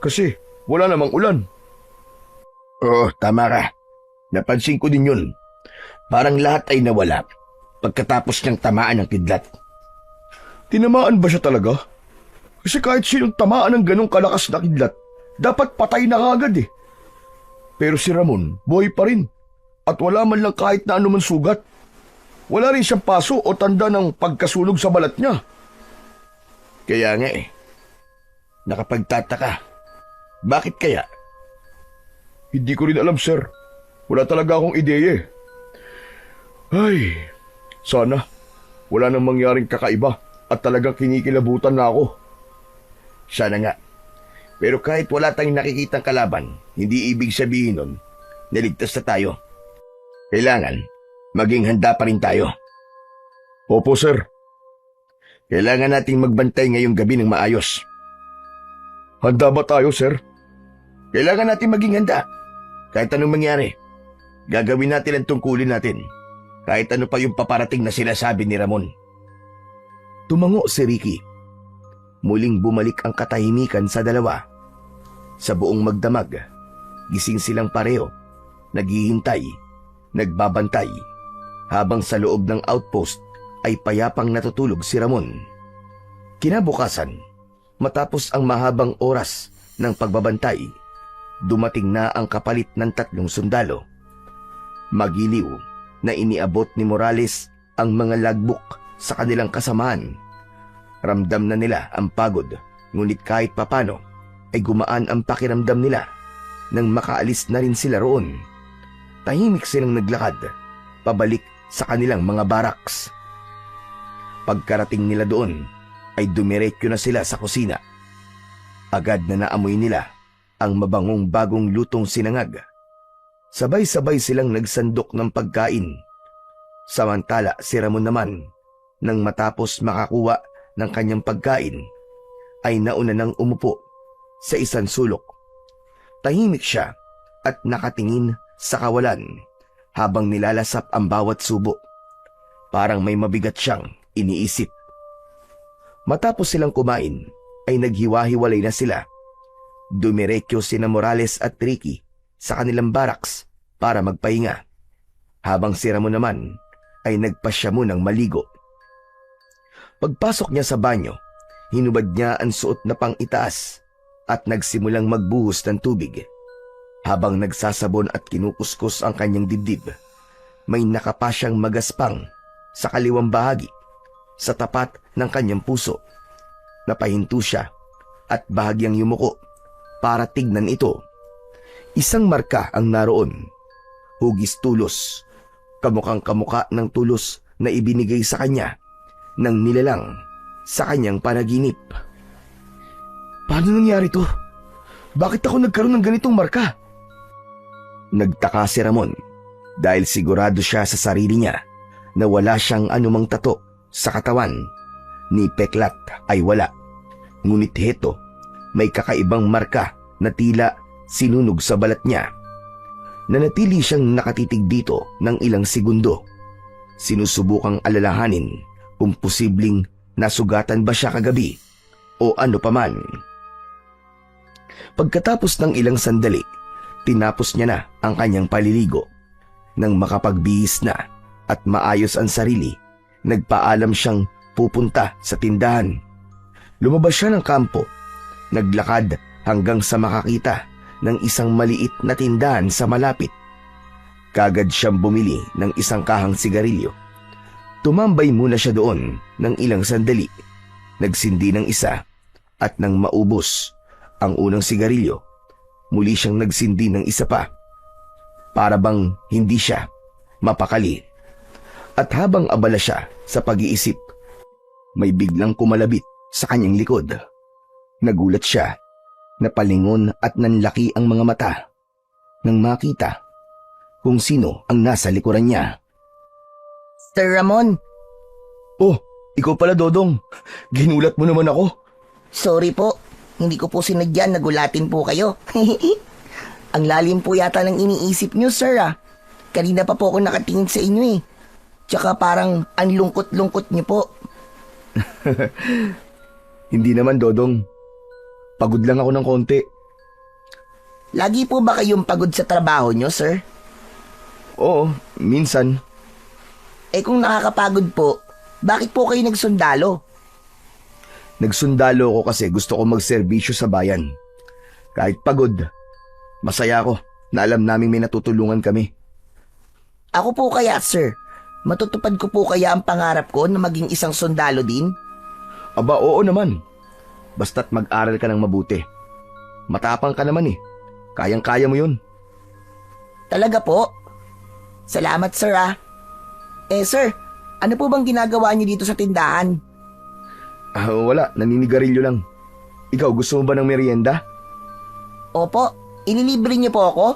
B: kasi wala namang ulan.
A: Oo, tama ka. Napansin ko din yun. Parang lahat ay nawala pagkatapos niyang tamaan ng kidlat.
B: Tinamaan ba siya talaga? Kasi kahit sinong tamaan ng ganong kalakas na kidlat, dapat patay na kagad eh. Pero si Ramon, buhay pa rin. At wala man lang kahit na anuman sugat. Wala rin siyang paso o tanda ng pagkasunog sa balat niya.
A: Kaya nga eh. Nakapagtataka. Bakit kaya?
B: Hindi ko rin alam, sir. Wala talaga akong ideya eh. Ay, sana wala nang mangyaring kakaiba at talagang kinikilabutan na ako.
A: Sana nga. Pero kahit wala tayong nakikitang kalaban, hindi ibig sabihin nun, naligtas na tayo. Kailangan, maging handa pa rin tayo.
B: Opo, sir.
A: Kailangan nating magbantay ngayong gabi ng maayos.
B: Handa ba tayo, sir?
A: Kailangan natin maging handa. Kahit anong mangyari, gagawin natin ang tungkulin natin. Kahit ano pa yung paparating na sinasabi ni Ramon. Tumango si Ricky. Muling bumalik ang katahimikan sa dalawa. Sa buong magdamag, gising silang pareho, naghihintay, nagbabantay, habang sa loob ng outpost ay payapang natutulog si Ramon. Kinabukasan, matapos ang mahabang oras ng pagbabantay, dumating na ang kapalit ng 3 sundalo. Magiliw na iniabot ni Morales ang mga logbook sa kanilang kasamaan. Ramdam na nila ang pagod, ngunit kahit papano ay gumaan ang pakiramdam nila nang makaalis na rin sila roon. Tahimik silang naglakad, pabalik sa kanilang mga barracks. Pagkarating nila doon, ay dumiretso na sila sa kusina. Agad na naamoy nila ang mabangong bagong lutong sinangag. Sabay-sabay silang nagsandok ng pagkain. Samantala si Ramon naman, nang matapos makakuha ng kanyang pagkain, ay nauna nang umupo sa isang sulok. Tahimik siya at nakatingin sa kawalan habang nilalasap ang bawat subo. Parang may mabigat siyang iniisip. Matapos silang kumain, ay naghiwa-hiwalay na sila. Dumiretso sina Morales at Ricky sa kanilang barracks para magpahinga, habang si Ramon naman ay nagpasya munang maligo. Pagpasok niya sa banyo, hinubad niya ang suot na pang-itaas at nagsimulang magbuhos ng tubig. Habang nagsasabon at kinukuskus ang kanyang dibdib, may nakapa siyang magaspang sa kaliwang bahagi sa tapat ng kanyang puso. Napahinto siya at bahagyang yumuko para tignan ito. Isang marka ang naroon. Hugis tulos, kamukhang kamuka ng tulos na ibinigay sa kanya ng nilalang sa kanyang panaginip. Paano nangyari to? Bakit ako nagkaroon ng ganitong marka? Nagtaka si Ramon dahil sigurado siya sa sarili niya na wala siyang anumang tato sa katawan. Ni peklat ay wala. Ngunit heto, may kakaibang marka na tila sinunog sa balat niya. Nanatili siyang nakatitig dito ng ilang segundo. Sinusubukang alalahanin kung posibleng nasugatan ba siya kagabi o ano paman. Pagkatapos ng ilang sandali, tinapos niya na ang kanyang paliligo. Nang makapagbihis na at maayos ang sarili, nagpaalam siyang pupunta sa tindahan. Lumabas siya ng kampo, naglakad hanggang sa makakita ng isang maliit na tindahan sa malapit. Kagad siyang bumili ng isang kahang sigarilyo. Tumambay muna siya doon ng ilang sandali. Nagsindi ng isa at nang maubos ang unang sigarilyo, muli siyang nagsindi ng isa pa. Para bang hindi siya mapakali. At habang abala siya sa pag-iisip, may biglang kumalabit sa kanyang likod. Nagulat siya, napalingon at nanlaki ang mga mata nang makita kung sino ang nasa likuran niya.
C: Sir Ramon,
B: Oh, ikaw pala, Dodong. Ginulat mo naman ako.
C: sorry po. Hindi ko po sinadya, nagulatin po kayo. Ang lalim po yata ng iniisip nyo, sir ah. Kanina pa po ako nakatingin sa inyo eh. Tsaka parang ang lungkot-lungkot nyo po.
B: Hindi naman, Dodong. Pagod lang ako ng konti.
C: Lagi po ba kayong pagod sa trabaho nyo, sir?
B: Oo, minsan.
C: Eh kung nakakapagod po, bakit po kayo nagsundalo?
B: Nagsundalo ako kasi gusto ko magserbisyo sa bayan. Kahit pagod, masaya ako na alam naming may natutulungan kami.
C: Ako po kaya, sir. Matutupad ko po kaya ang pangarap ko na maging isang sundalo din?
B: Aba, oo naman. Basta't mag-aral ka ng mabuti. Matapang ka naman eh. Kayang-kaya mo yun.
C: Talaga po? Salamat, sir ah. Eh, sir, ano po bang ginagawa niyo dito sa tindahan?
B: Wala, naninigarilyo lang. Ikaw, gusto mo ba ng merienda?
C: Opo, inilibre niyo po ako?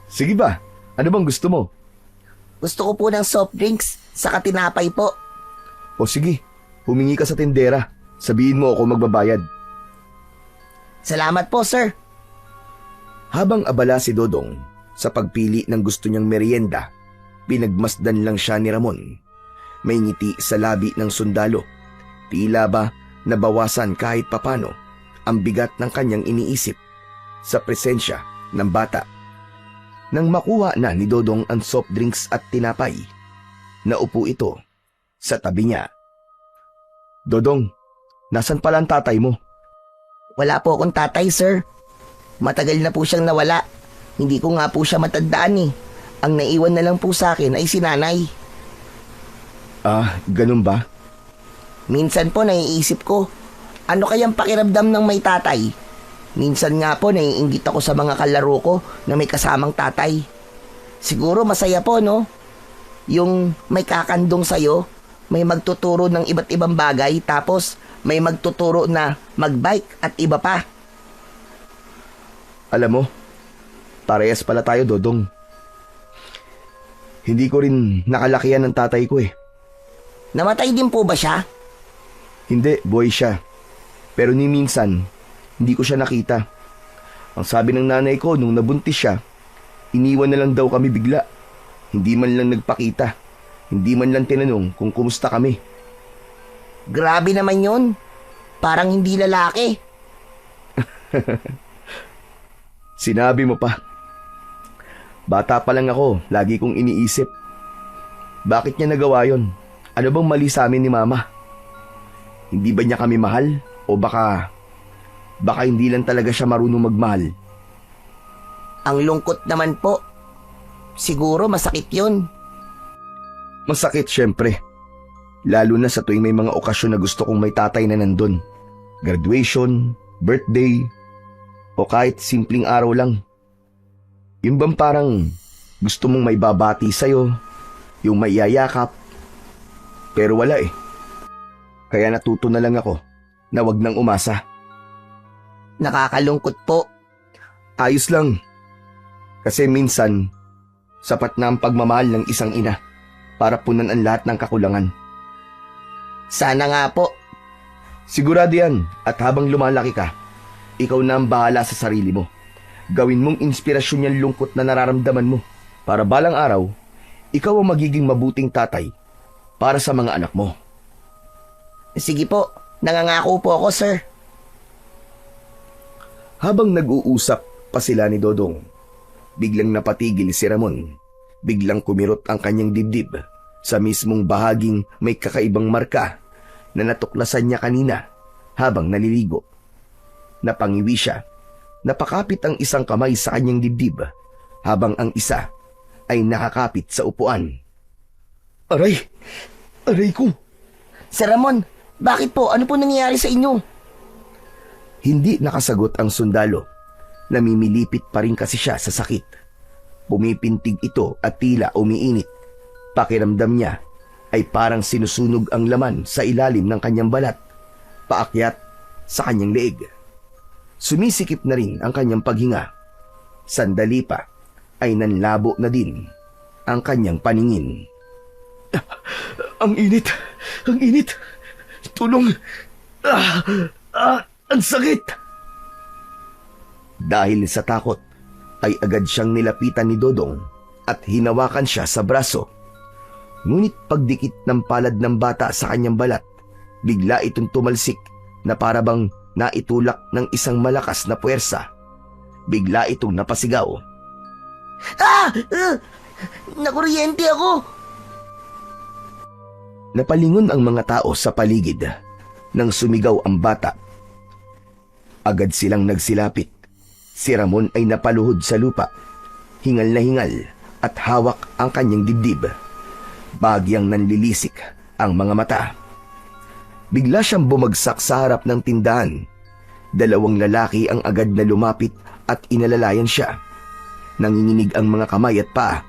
B: Sige ba? Ano bang gusto mo?
C: Gusto ko po ng soft drinks, saka tinapay po.
B: O sige, humingi ka sa tindera. Sabihin mo ako magbabayad.
C: Salamat po, sir.
A: Habang abala si Dodong sa pagpili ng gusto niyang merienda, pinagmasdan lang siya ni Ramon. May ngiti sa labi ng sundalo. Tila ba nabawasan kahit papano ang bigat ng kanyang iniisip sa presensya ng bata. Nang makuha na ni Dodong ang soft drinks at tinapay, naupo ito sa tabi niya.
B: Dodong, nasan pala ang tatay mo?
C: Wala po akong tatay, sir. Matagal na po siyang nawala. Hindi ko nga po siya matandaan eh. Ang naiwan na lang po sa akin ay si nanay.
B: Ganun ba?
C: Minsan po naiisip ko, ano kayang pakiramdam ng may tatay? Minsan nga po naiinggit ako sa mga kalaro ko na may kasamang tatay. Siguro masaya po, no? Yung may kakandong sa'yo, may magtuturo ng iba't ibang bagay, tapos may magtuturo na magbike at iba pa.
B: Alam mo, parehas pala tayo, Dodong. Hindi ko rin nakalakihan ng tatay ko eh.
C: Namatay din po ba siya?
B: Hindi, buhay siya. Pero ni minsan, hindi ko siya nakita. Ang sabi ng nanay ko nung nabuntis siya, iniwan na lang daw kami bigla. Hindi man lang nagpakita. Hindi man lang tinanong kung kumusta kami.
C: Grabe naman yun. Parang hindi lalaki.
B: Sinabi mo pa. Bata pa lang ako, lagi kong iniisip. Bakit niya nagawa yon? Ano bang mali sa amin ni Mama? Hindi ba niya kami mahal? O baka hindi lang talaga siya marunong magmahal?
C: Ang lungkot naman po. Siguro masakit yun.
B: Masakit syempre. Lalo na sa tuwing may mga okasyon na gusto kong may tatay na nandun. Graduation, birthday, o kahit simpleng araw lang. Yung bang parang gusto mong may babati sa'yo, yung may yayakap. Pero wala eh. Kaya natuto na lang ako na wag nang umasa.
C: Nakakalungkot po.
B: Ayos lang. Kasi minsan, sapat na ang pagmamahal ng isang ina para punan ang lahat ng kakulangan.
C: Sana nga po.
B: Sigurado yan at habang lumalaki ka, ikaw na ang bahala sa sarili mo. Gawin mong inspirasyon yung lungkot na nararamdaman mo para balang araw, ikaw ang magiging mabuting tatay para sa mga anak mo.
C: Sige po, Nangangako po ako, sir.
A: Habang nag-uusap pa sila ni Dodong, biglang napatigil si Ramon. Biglang kumirot ang kanyang dibdib sa mismong bahaging may kakaibang marka na natuklasan niya kanina habang naliligo. Napangiwi siya. Napakapit ang isang kamay sa kanyang dibdib habang ang isa ay nakakapit sa upuan. Aray! Aray ko!
C: Sir Ramon, bakit po? Ano po nangyayari sa inyo?
A: Hindi nakasagot ang sundalo. Namimilipit pa rin kasi siya sa sakit. Pumipintig ito at tila umiinit. Pakiramdam niya ay parang sinusunog ang laman sa ilalim ng kanyang balat, paakyat sa kanyang leeg. Sumisikip na rin ang kanyang paghinga. Sandali pa ay nanlabo na din ang kanyang paningin. Ang init! Ang init! Tulong! Ang sakit! Dahil sa takot, ay agad siyang nilapitan ni Dodong at hinawakan siya sa braso. Ngunit pagdikit ng palad ng bata sa kanyang balat, bigla itong tumalsik na parabang naitulak ng isang malakas na puwersa. Bigla itong napasigaw.
C: Nakuryente ako!
A: Napalingon ang mga tao sa paligid nang sumigaw ang bata. Agad silang nagsilapit. Si Ramon ay napaluhod sa lupa. Hingal na hingal at hawak ang kanyang dibdib. Bagyang nanlilisik ang mga mata. Bigla siyang bumagsak sa harap ng tindahan. Dalawang lalaki ang agad na lumapit at inalalayan siya. Nanginginig ang mga kamay at paa.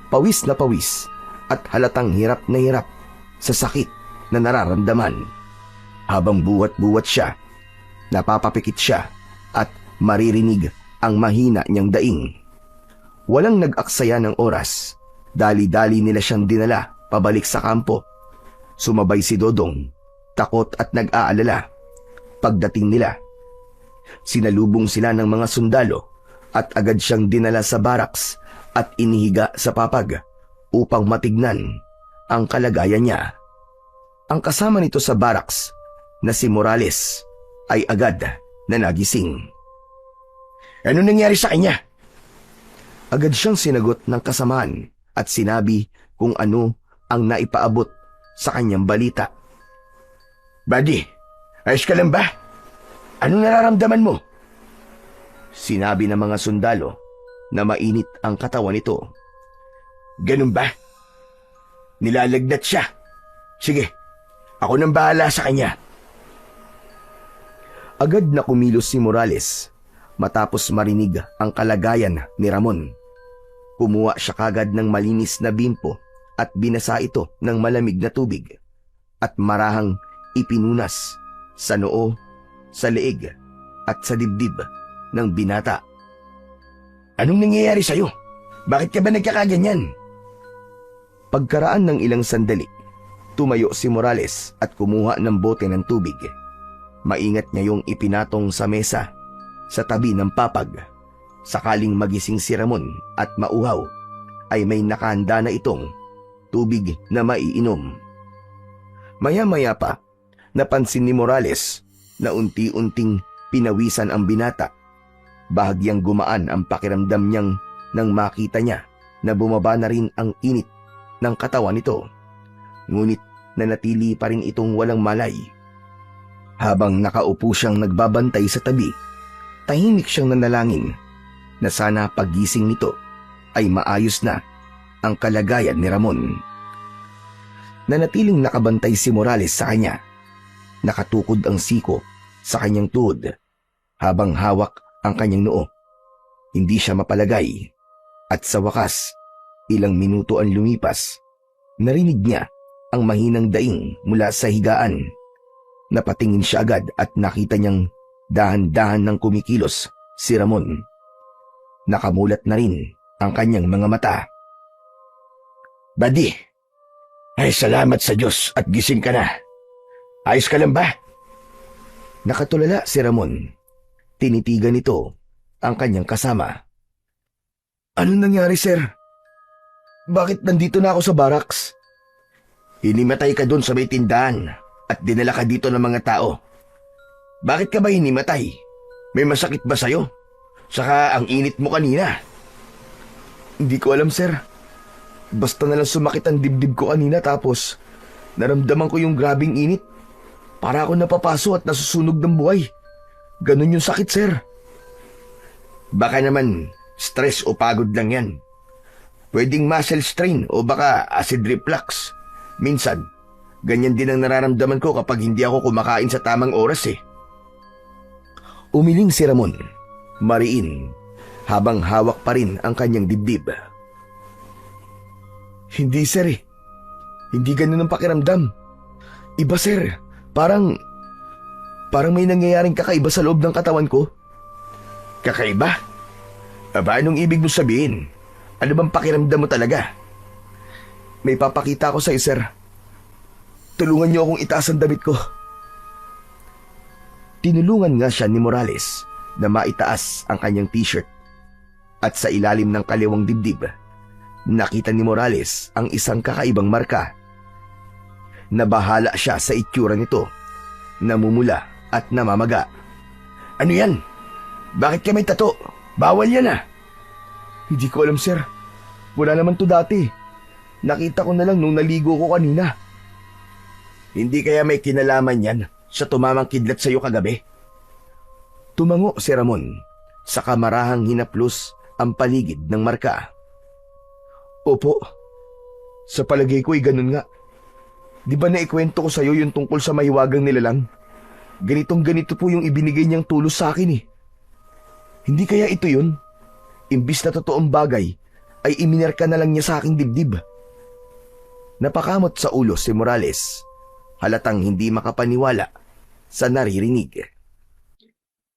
A: Pawis na pawis at halatang hirap na hirap sa sakit na nararamdaman. Habang buwat-buwat siya, napapapikit siya at maririnig ang mahina niyang daing. Walang nag-aksaya ng oras. Dali-dali nila siyang dinala pabalik sa kampo. Sumabay si Dodong, takot at nag-aalala. Pagdating nila, sinalubong sila ng mga sundalo at agad siyang dinala sa baraks at inihiga sa papag upang matignan ang kalagayan niya. Ang kasama nito sa baraks na si Morales ay agad na nagising. Ano nangyari sa kanya? Agad siyang sinagot ng kasamaan at sinabi kung ano ang naipaabot sa kanyang balita. Buddy, ayos ka lang ba? Anong nararamdaman mo? Sinabi ng mga sundalo na mainit ang katawan nito. Ganun ba? Nilalagnat siya. Sige, ako nang bahala sa kanya. Agad na kumilos si Morales matapos marinig ang kalagayan ni Ramon. Kumuha siya kagad ng malinis na bimpo at binasa ito ng malamig na tubig at marahang ipinunas sa noo, sa leeg at sa dibdib ng binata. Anong nangyayari sa'yo? Bakit ka ba nagkakaganyan? Pagkaraan ng ilang sandali, tumayo si Morales at kumuha ng bote ng tubig. Maingat niya yung ipinatong sa mesa sa tabi ng papag. Sakaling magising si Ramon at mauhaw, ay may nakahanda na itong tubig na maiinom. Maya-maya pa, napansin ni Morales na unti-unting pinawisan ang binata. Bahagyang gumaan ang pakiramdam niyang nang makita niya na bumaba na rin ang init ng katawan nito. Ngunit nanatili pa rin itong walang malay. Habang nakaupo siyang nagbabantay sa tabi, tahimik siyang nanalangin na sana paggising nito ay maayos na ang kalagayan ni Ramon. Nanatiling nakabantay si Morales sa kanya. Nakatukod ang siko sa kanyang tuhod habang hawak ang kanyang noo. Hindi siya mapalagay at sa wakas, ilang minuto ang lumipas. Narinig niya ang mahinang daing mula sa higaan. Napatingin siya agad at nakita niyang dahan-dahan ng kumikilos si Ramon. Nakamulat na rin ang kanyang mga mata. Buddy, ay salamat sa Diyos at gising ka na. Ayos ka lang ba? Nakatulala si Ramon. Tinitigan nito ang kanyang kasama. Anong nangyari, sir? Bakit nandito na ako sa barracks? Hinimatay ka doon sa may tindahan at dinala ka dito ng mga tao. Bakit ka ba hinimatay? May masakit ba sa'yo? Saka ang init mo kanina.
B: Hindi ko alam, sir. Basta na lang sumakit ang dibdib ko kanina tapos naramdaman ko yung grabing init. Para ako napapaso at nasusunog ng buhay. Ganun yung sakit, sir.
A: Baka naman stress o pagod lang yan. Pwedeng muscle strain o baka acid reflux. Minsan, ganyan din ang nararamdaman ko kapag hindi ako kumakain sa tamang oras eh. Umiling si Ramon, mariin, habang hawak pa rin ang kanyang dibdib.
B: Hindi, sir eh. Hindi ganun ang pakiramdam. Iba, sir. Parang may nangyayaring kakaiba sa loob ng katawan ko.
A: Kakaiba? Aba, anong ibig mo sabihin? Ano bang pakiramdam mo talaga?
B: May papakita ko sa iyo, sir. Tulungan niyo akong itaas ang damit ko.
A: Tinulungan nga siya ni Morales na maitaas ang kanyang t-shirt. At sa ilalim ng kaliwang dibdib, nakita ni Morales ang isang kakaibang marka. Nabahala siya sa itsura nito, namumula at namamaga. Ano yan? Bakit ka may tato? Bawal yan ah!
B: Hindi ko alam, sir. Wala naman to dati. Nakita ko na lang nung naligo ko kanina.
A: Hindi kaya may kinalaman yan sa tumamang kidlat sa'yo kagabi? Tumango si Ramon sa kamarahang hinaplos ang paligid ng marka.
B: Opo. Sa palagay ko ay ganun nga. Di ba naikwento ko sa'yo yung tungkol sa mahiwagang nilalang? Ganitong ganito po yung ibinigay niyang tulos sa akin eh. Hindi kaya ito yun? Imbis na totoong bagay, ay iminerka na lang niya sa aking dibdib.
A: Napakamot sa ulo si Morales, halatang hindi makapaniwala sa naririnig.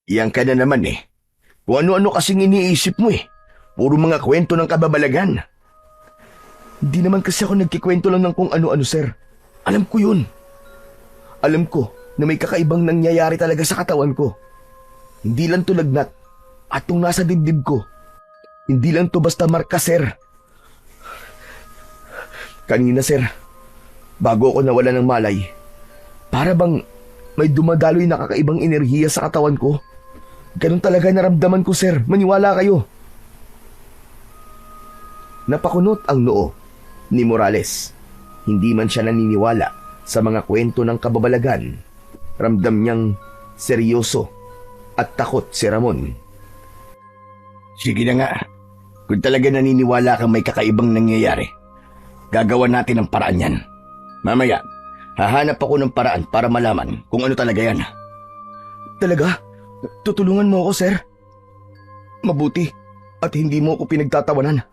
A: Iyan ka na naman eh. Kung ano-ano kasing iniisip mo eh. Puro mga kwento ng kababalagan.
B: Hindi naman kasi ako nagkikwento lang ng kung ano-ano, sir. Alam ko yun. Alam ko na may kakaibang nangyayari talaga sa katawan ko. Hindi lang to lagnat at tong nasa dibdib ko. Hindi lang to basta marka, sir. Kanina, sir, bago ako nawala ng malay, para bang may dumadaloy na kakaibang enerhiya sa katawan ko. Ganun talaga naramdaman ko, sir. Maniwala kayo.
A: Napakunot ang noo ni Morales. Hindi man siya naniniwala sa mga kwento ng kababalagan. Ramdam niyang seryoso at takot si Ramon. Sige na nga. Kung talaga naniniwala kang may kakaibang nangyayari, gagawa natin ang paraan yan. Mamaya, hahanap ako ng paraan para malaman kung ano talaga yan.
B: Talaga? Tutulungan mo ako, sir? Mabuti at hindi mo ako pinagtatawanan.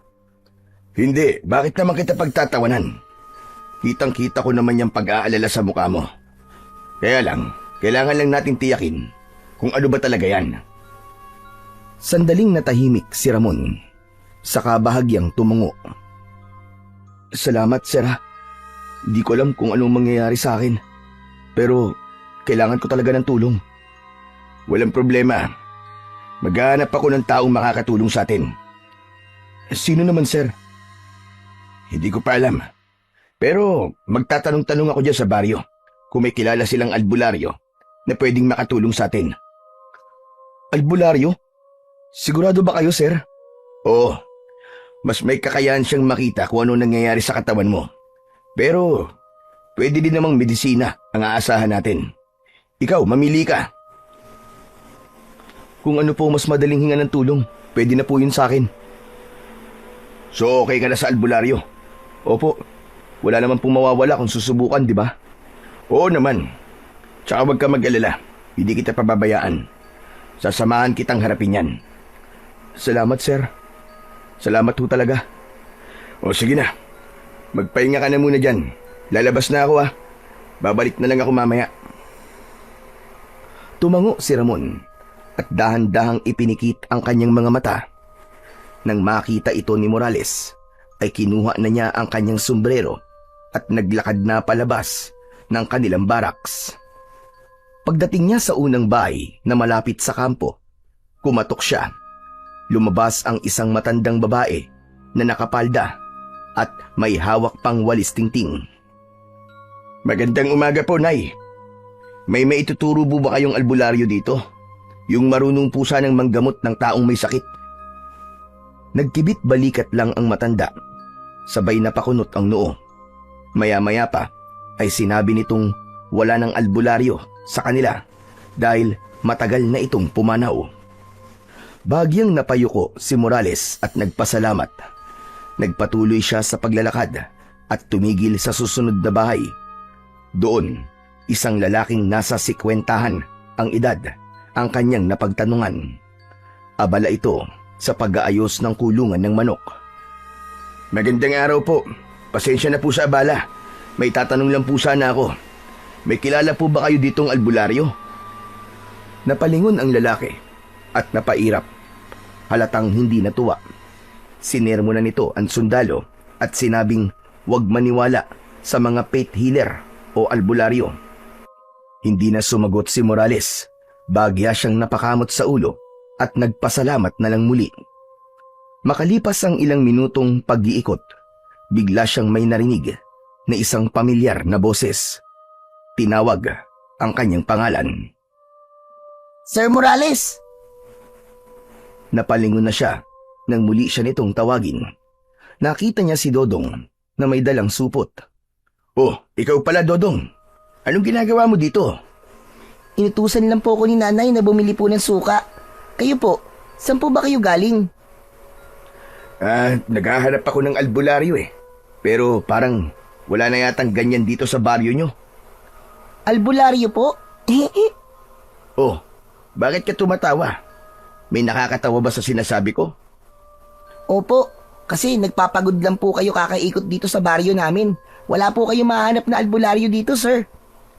A: Hindi, bakit naman kita pagtatawanan? Kitang-kita ko naman yung pag-aalala sa mukha mo. Kaya lang, kailangan lang natin tiyakin kung ano ba talaga yan. Sandaling natahimik si Ramon, saka bahagyang tumungo.
B: Salamat, sir. Hindi ko alam kung anong mangyayari sa akin. Pero kailangan ko talaga ng tulong.
A: Walang problema. Maghahanap ako ng taong makakatulong sa atin.
B: Sino naman, sir?
A: Hindi ko pa alam. Pero magtatanong-tanong ako dyan sa baryo kung may kilala silang albularyo na pwedeng makatulong sa atin.
B: Albularyo? Sigurado ba kayo, sir?
A: Oo. Mas may kakayahan siyang makita kung ano nangyayari sa katawan mo. Pero pwede din namang medisina ang aasahan natin. Ikaw, mamili ka.
B: Kung ano po mas madaling hinga ng tulong, pwede na po yun sa akin.
A: So okay ka na sa albularyo?
B: Opo. Wala naman pong mawawala kung susubukan, di ba?
A: Oo naman. Tsaka huwag ka mag-alala. Hindi kita pababayaan. Sasamahan kitang harapin yan.
B: Salamat, sir. Salamat ho talaga.
A: O sige na. Magpahinga ka na muna dyan. Lalabas na ako ah. Babalik na lang ako mamaya.
B: Tumango si Ramon at dahan-dahang ipinikit ang kanyang mga mata. Nang makita ito ni Morales, ay kinuha na niya ang kanyang sombrero at naglakad na palabas ng kanilang baraks. Pagdating niya sa unang bahay na malapit sa kampo, kumatok siya. Lumabas ang isang matandang babae na nakapalda at may hawak pang walis tingting.
A: Magandang umaga po, Nay. May maituturo po ba kayong albularyo dito? Yung marunong po sanang manggamot ng taong may sakit. Nagkibit balikat lang ang matanda. Sabay napakunot ang noo. Maya-maya pa ay sinabi nitong wala ng albularyo sa kanila dahil matagal na itong pumanaw. Bagyang napayuko si Morales at nagpasalamat. Nagpatuloy siya sa paglalakad at tumigil sa susunod na bahay. Doon, isang lalaking nasa 50 ang edad ang kanyang napagtanungan. Abala ito sa pag-aayos ng kulungan ng manok. Magandang araw po. Pasensya na po sa abala. May tatanong lang po sana ako. May kilala po ba kayo ditong albularyo? Napalingon ang lalaki at napairap. Halatang hindi natuwa. Sinermo na nito ang sundalo at sinabing huwag maniwala sa mga faith healer o albularyo. Hindi na sumagot si Morales. Bagya siyang napakamot sa ulo at nagpasalamat na lang muli. Makalipas ang ilang minutong pag-iikot, bigla siyang may narinig na isang pamilyar na boses. Tinawag ang kanyang pangalan.
C: Sir Morales!
A: Napalingon na siya nang muli siya nitong tawagin. Nakita niya si Dodong na may dalang supot. Oh, ikaw pala Dodong. Anong ginagawa mo dito?
C: Inutusan lang po ako ni nanay na bumili po ng suka. Kayo po, saan po ba kayo galing?
A: Naghahanap ako ng albularyo eh. Pero parang wala na yatang ganyan dito sa baryo nyo.
C: Albularyo po?
A: Oh, bakit ka tumatawa? May nakakatawa ba sa sinasabi ko?
C: Opo, kasi nagpapagod lang po kayo kakaikot dito sa baryo namin. Wala po kayo mahanap na albularyo dito, sir.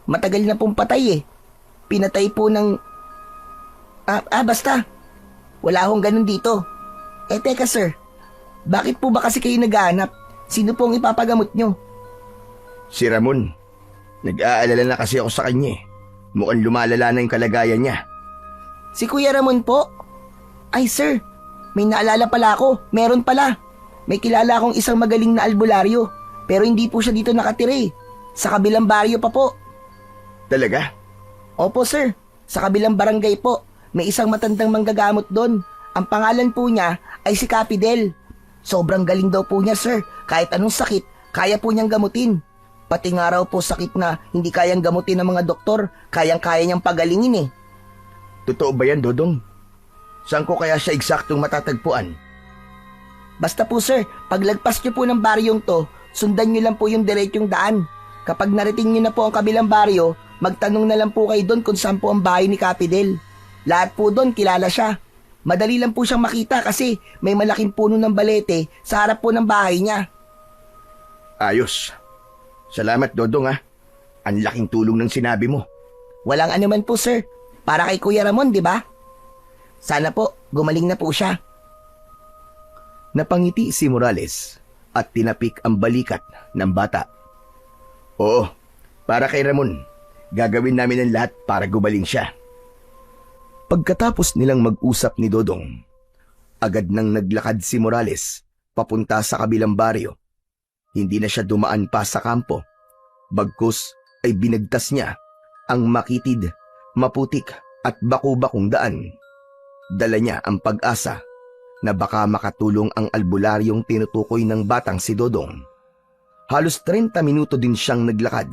C: Matagal na pong patay eh. Pinatay po ng... basta. Wala akong ganun dito. Teka sir, bakit po ba kasi kayo naghahanap? Sino pong ipapagamot nyo?
A: Si Ramon. Nag-aalala na kasi ako sa kanya eh. Mukhang lumalala na yung kalagayan niya.
C: Si Kuya Ramon po? Ay sir, may naalala pala ako. Meron pala. May kilala akong isang magaling na albularyo. Pero hindi po siya dito nakatira eh. Sa kabilang baryo pa po.
A: Talaga?
C: Opo sir, sa kabilang barangay po. May isang matandang manggagamot doon. Ang pangalan po niya ay si Capidel. Sobrang galing daw po niya sir. Kahit anong sakit, kaya po niyang gamutin. Pati nga raw po sakit na hindi kayang gamutin ng mga doktor, kayang-kaya niyang pagalingin eh.
A: Totoo ba yan, Dodong? Saan ko kaya siya eksaktong matatagpuan?
C: Basta po sir, paglagpas niyo po ng baryong to, sundan niyo lang po yung diretsong daan. Kapag narating niyo na po ang kabilang baryo, magtanong na lang po kayo doon kung saan po ang bahay ni Capidel. Lahat po doon kilala siya. Madali lang po siyang makita kasi may malaking puno ng balete sa harap po ng bahay niya.
A: Ayos. Salamat, Dodong ha. Ang laking tulong ng sinabi mo.
C: Walang anuman po sir. Para kay Kuya Ramon, di ba? Sana po, gumaling na po siya.
A: Napangiti si Morales at tinapik ang balikat ng bata. Oo, para kay Ramon. Gagawin namin ang lahat para gumaling siya. Pagkatapos nilang mag-usap ni Dodong, agad nang naglakad si Morales papunta sa kabilang baryo. Hindi na siya dumaan pa sa kampo. Bagkus ay binagtas niya ang makitid, maputik at baku-bakong daan. Dala niya ang pag-asa na baka makatulong ang albularyong tinutukoy ng batang si Dodong. Halos 30 minuto din siyang naglakad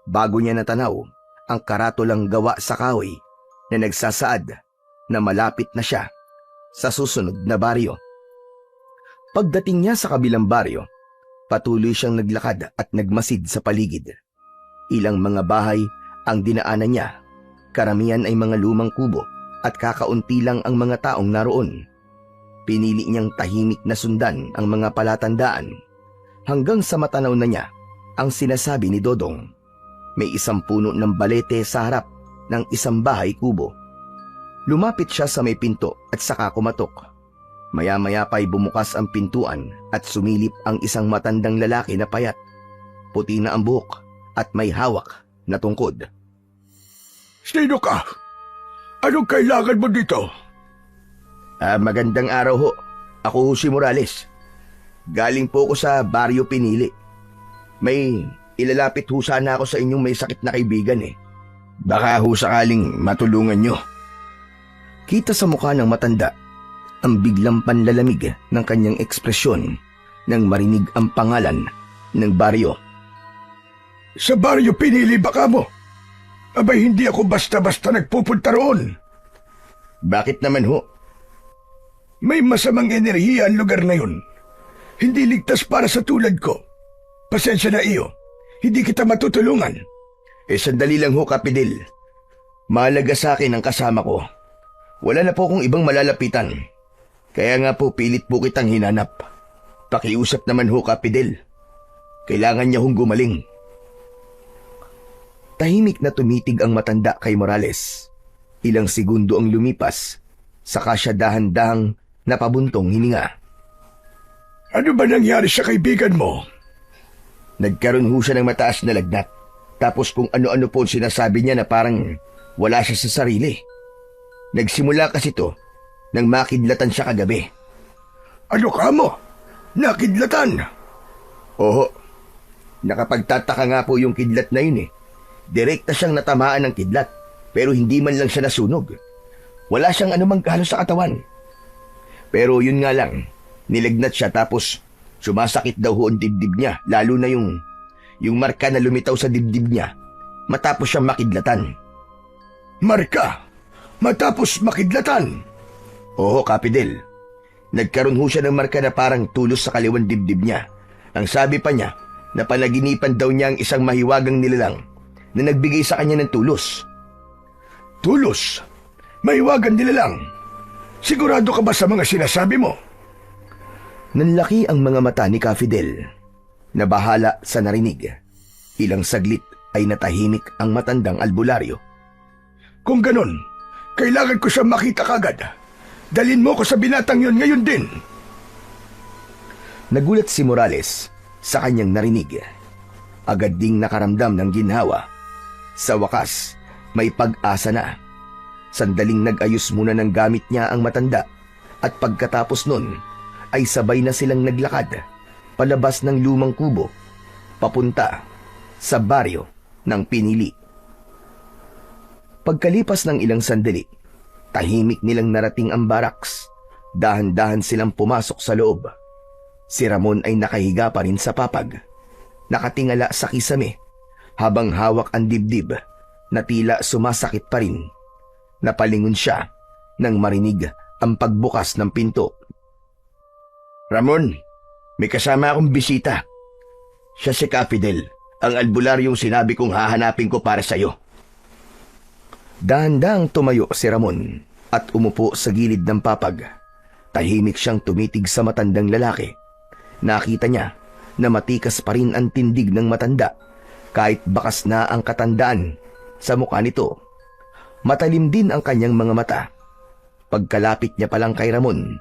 A: bago niya natanaw ang karatolang gawa sa kahoy na nagsasaad na malapit na siya sa susunod na baryo. Pagdating niya sa kabilang baryo, patuloy siyang naglakad at nagmasid sa paligid. Ilang mga bahay ang dinaanan niya. Karamihan ay mga lumang kubo at kakaunti lang ang mga taong naroon. Pinili niyang tahimik na sundan ang mga palatandaan hanggang sa matanaw na niya ang sinasabi ni Dodong. May isang puno ng balete sa harap ng isang bahay kubo. Lumapit siya sa may pinto at saka kumatok. Maya-maya pa'y bumukas ang pintuan at sumilip ang isang matandang lalaki na payat. Puti na ang buhok at may hawak na tungkod.
B: Sino ka? Anong kailangan mo dito?
A: Magandang araw ho. Ako ho si Morales. Galing po ako sa Baryo Pinili. May ilalapit ho sana ako sa inyong may sakit na kaibigan eh. Baka ho sakaling matulungan nyo. Kita sa mukha ng matanda ang biglang panlalamig ng kanyang ekspresyon nang marinig ang pangalan ng baryo.
B: Sa baryo pinili baka mo? Abay hindi ako basta-basta nagpupunta roon.
A: Bakit naman ho?
B: May masamang enerhiya ang lugar na yun. Hindi ligtas para sa tulad ko. Pasensya na iyo. Hindi kita matutulungan.
A: Sandali lang ho, Kapidel. Mahalaga sa akin ang kasama ko. Wala na po akong ibang malalapitan. Kaya nga po pilit po kitang hinanap. Pakiusap naman ho, Kapidel. Kailangan niya hong gumaling. Tahimik na tumitig ang matanda kay Morales. Ilang segundo ang lumipas, saka siya dahan-dahang napabuntong hininga.
B: Ano ba nangyari sa kaibigan mo?
A: Nagkaroon ho siya ng mataas na lagnat. Tapos kung ano-ano po sinasabi niya na parang wala siya sa sarili. Nagsimula kasi to nang makidlatan siya kagabi.
B: Ano ka mo? Nakidlatan?
A: Oho, nakapagtataka nga po yung kidlat na yun eh. Direkta siyang natamaan ng kidlat, pero hindi man lang siya nasunog. Wala siyang anumang kahalo sa katawan. Pero yun nga lang, nilagnat siya tapos sumasakit daw ho ang dibdib niya, lalo na yung marka na lumitaw sa dibdib niya matapos siyang makidlatan.
B: Marka? Matapos makidlatan?
A: Oo, Kapidel. Nagkaroon ho siya ng marka na parang tulos sa kaliwang dibdib niya. Ang sabi pa niya, napanaginipan daw niya ang isang mahiwagang nilalang na nagbigay sa kanya ng tulos.
B: Tulos? Mahiwagan nila lang. Sigurado ka ba sa mga sinasabi mo?
A: Nanlaki ang mga mata ni Kapidel. Nabahala sa narinig. Ilang saglit ay natahimik ang matandang albularyo.
B: Kung ganon, kailangan ko siya makita kagad. Dalin mo ko sa binatang yon ngayon din.
A: Nagulat si Morales sa kanyang narinig. Agad ding nakaramdam ng ginhawa. Sa wakas, may pag-asa na. Sandaling nag-ayos muna ng gamit niya ang matanda at pagkatapos nun ay sabay na silang naglakad palabas ng lumang kubo papunta sa baryo ng Pinili. Pagkalipas ng ilang sandali, tahimik nilang narating ang baraks. Dahan-dahan silang pumasok sa loob. Si Ramon ay nakahiga pa rin sa papag. Nakatingala sa kisame habang hawak ang dibdib na tila sumasakit pa rin. Napalingon siya nang marinig ang pagbukas ng pinto. Ramon, may kasama akong bisita. Siya si Kapidel, ang albularyong sinabi kong hahanapin ko para sa'yo. Dahan-dahang tumayo si Ramon at umupo sa gilid ng papag. Tahimik siyang tumitig sa matandang lalaki. Nakita niya na matikas pa rin ang tindig ng matanda kahit bakas na ang katandaan sa mukha nito. Matalim din ang kanyang mga mata. Pagkalapit niya palang kay Ramon,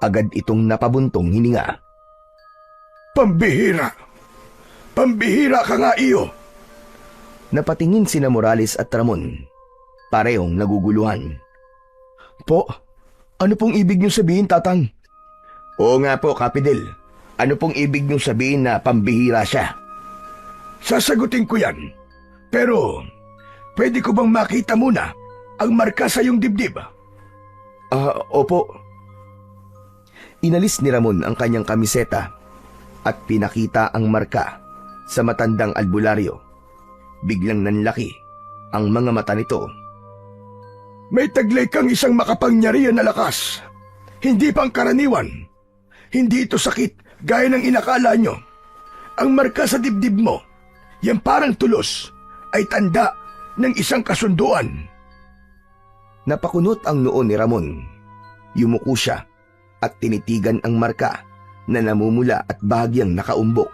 A: agad itong napabuntong hininga.
B: Pambihira! Pambihira ka nga iyo!
A: Napatingin sina Morales at Ramon. Parehong naguguluhan. Po, ano pong ibig niyong sabihin, Tatang? Oo nga po, Kapidel. Ano pong ibig niyong sabihin na pambihira siya?
B: Sasagutin ko yan. Pero, pwede ko bang makita muna ang marka sa iyong dibdib?
A: Opo. Inalis ni Ramon ang kanyang kamiseta at pinakita ang marka sa matandang albularyo. Biglang nanlaki ang mga mata nito.
B: May taglay kang isang makapangyarihan na lakas. Hindi pang karaniwan. Hindi ito sakit gaya ng inakala nyo. Ang marka sa dibdib mo, yan parang tulos, ay tanda ng isang kasunduan.
A: Napakunot ang noo ni Ramon. Yumuko siya at tinitigan ang marka na namumula at bahagyang nakaumbok.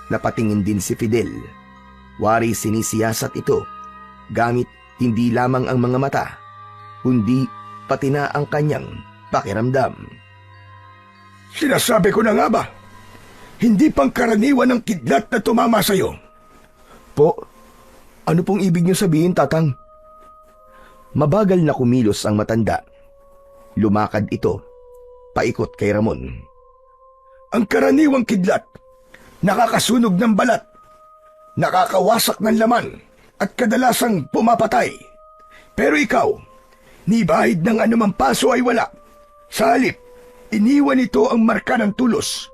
A: Napatingin din si Fidel. Wari sinisiyasat ito gamit hindi lamang ang mga mata, kundi pati na ang kanyang pakiramdam.
B: Sinasabi ko na nga ba? Hindi pang karaniwan ang kidlat na tumama sa'yo.
A: Po, ano pong ibig niyo sabihin, Tatang? Mabagal na kumilos ang matanda. Lumakad ito, paikot kay Ramon.
B: Ang karaniwang kidlat, nakakasunog ng balat, nakakawasak ng laman, at kadalasang pumapatay. Pero ikaw, ni bahid ng anumang paso ay wala. Sa halip, iniwan ito ang marka ng tulos.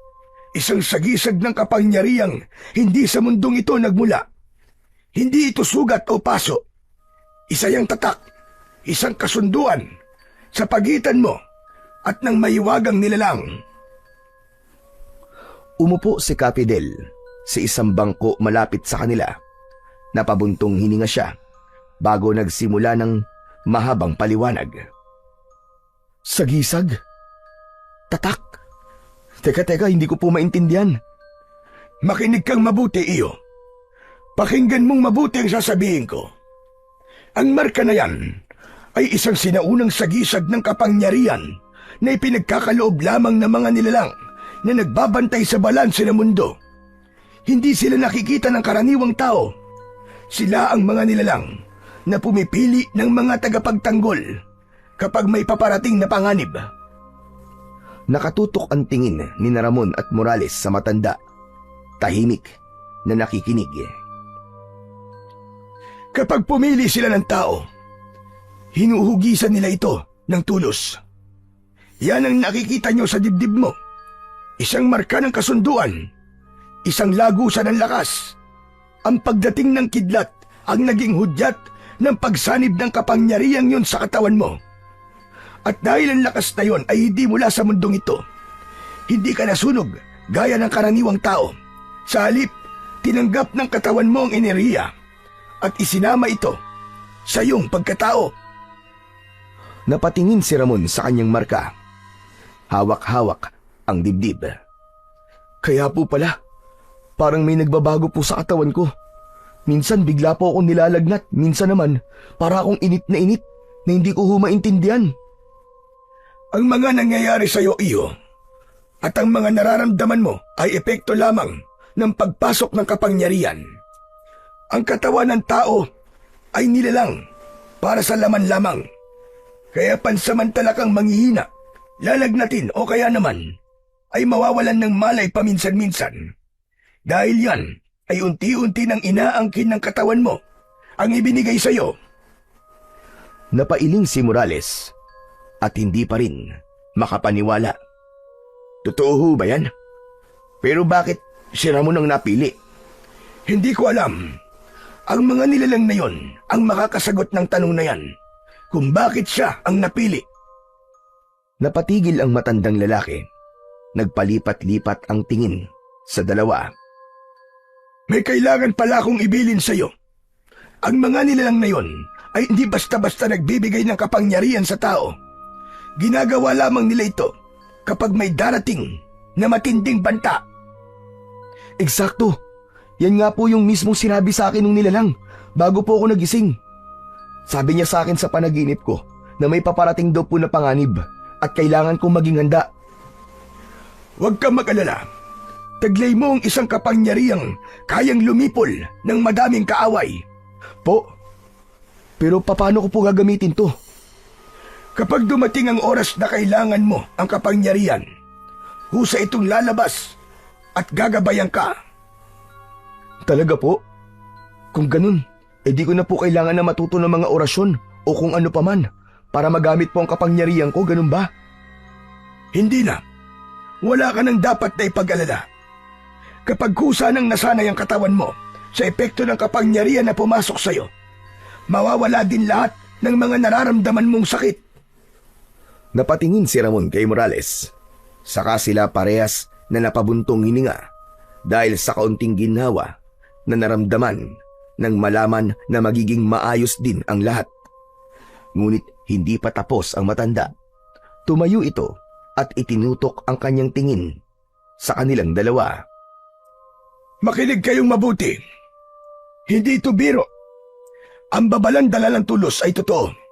B: Isang sagisag ng kapangyarihang hindi sa mundong ito nagmula. Hindi ito sugat o paso. Isa yang tatak, isang kasunduan sa pagitan mo at ng mahiwagang nilalang.
A: Umupo si Capidel sa isang bangko malapit sa kanila. Napabuntong hininga siya bago nagsimula ng mahabang paliwanag. Sagisag? Tatak? Teka, hindi ko po maintindihan.
B: Makinig kang mabuti, iyo. Pakinggan mong mabuti ang sasabihin ko. Ang marka na yan ay isang sinaunang sagisag ng kapangyarihan na ipinagkakaloob lamang ng mga nilalang na nagbabantay sa balanse ng mundo. Hindi sila nakikita ng karaniwang tao. Sila ang mga nilalang na pumipili ng mga tagapagtanggol kapag may paparating na panganib.
A: Nakatutok ang tingin ni Ramon at Morales sa matanda. Tahimik na nakikinig.
B: Kapag pumili sila ng tao, hinuhugisan nila ito ng tulos. Yan ang nakikita nyo sa dibdib mo. Isang marka ng kasunduan, isang lagusan ng lakas. Ang pagdating ng kidlat ang naging hudyat ng pagsanib ng kapangyarihang yon sa katawan mo. At dahil ang lakas na yon ay hindi mula sa mundong ito, hindi ka nasunog gaya ng karaniwang tao. Sa halip, tinanggap ng katawan mo ang enerhiya at isinama ito sa iyong pagkatao.
A: Napatingin si Ramon sa kanyang marka. Hawak-hawak ang dibdib. Kaya po pala, parang may nagbabago po sa katawan ko. Minsan bigla po akong nilalagnat, minsan naman para akong init na hindi ko humaintindihan.
B: Ang mga nangyayari sa iyo, iyo, at ang mga nararamdaman mo ay epekto lamang ng pagpasok ng kapangyarihan. Ang katawan ng tao ay nilalang para sa laman lamang. Kaya pansamantala kang manghihina, lalagnatin o kaya naman ay mawawalan ng malay paminsan-minsan. Dahil yan ay unti-unti nang inaangkin ng katawan mo ang ibinigay sa iyo.
A: Napailing si Morales at hindi pa rin makapaniwala.
B: Totoo ho ba yan? Pero bakit si Ramon ang napili? Hindi ko alam. Ang mga nilalang na yon ang makakasagot ng tanong na yan kung bakit siya ang napili.
A: Napatigil ang matandang lalaki. Nagpalipat-lipat ang tingin sa dalawa.
B: May kailangan pala akong ibilin sa iyo. Ang mga nilalang na yon ay hindi basta-basta nagbibigay ng kapangyarihan sa tao. Ginagawa lamang nila ito kapag may darating na matinding banta.
A: Eksakto. Yan nga po yung mismong sinabi sa akin nung nilalang bago po ako nagising. Sabi niya sa akin sa panaginip ko na may paparating daw po na panganib at kailangan kong maging handa.
B: Huwag kang mag-alala. Taglay mo ang isang kapangyarihang kayang lumipol ng madaming kaaway.
A: Po, pero paano ko po gagamitin to?
B: Kapag dumating ang oras na kailangan mo ang kapangyarihan, husa itong lalabas at gagabayan ka.
A: Talaga po? Kung ganun, di ko na po kailangan na matuto ng mga orasyon o kung ano paman para magamit po ang kapangyarihan ko, ganun ba?
B: Hindi na. Wala ka nang dapat na ipag-alala. Kapag kusa nang nasanay ang katawan mo sa epekto ng kapangyarihan na pumasok sa'yo, mawawala din lahat ng mga nararamdaman mong sakit.
A: Napatingin si Ramon kay Morales. Saka sila parehas na napabuntong hininga dahil sa kaunting ginhawa na naramdaman nang malaman na magiging maayos din ang lahat. Ngunit hindi pa tapos ang matanda. Tumayo ito at itinutok ang kanyang tingin sa kanilang dalawa.
B: Makinig kayong mabuti. Hindi ito biro. Ang babalandala ng tulos ay totoo.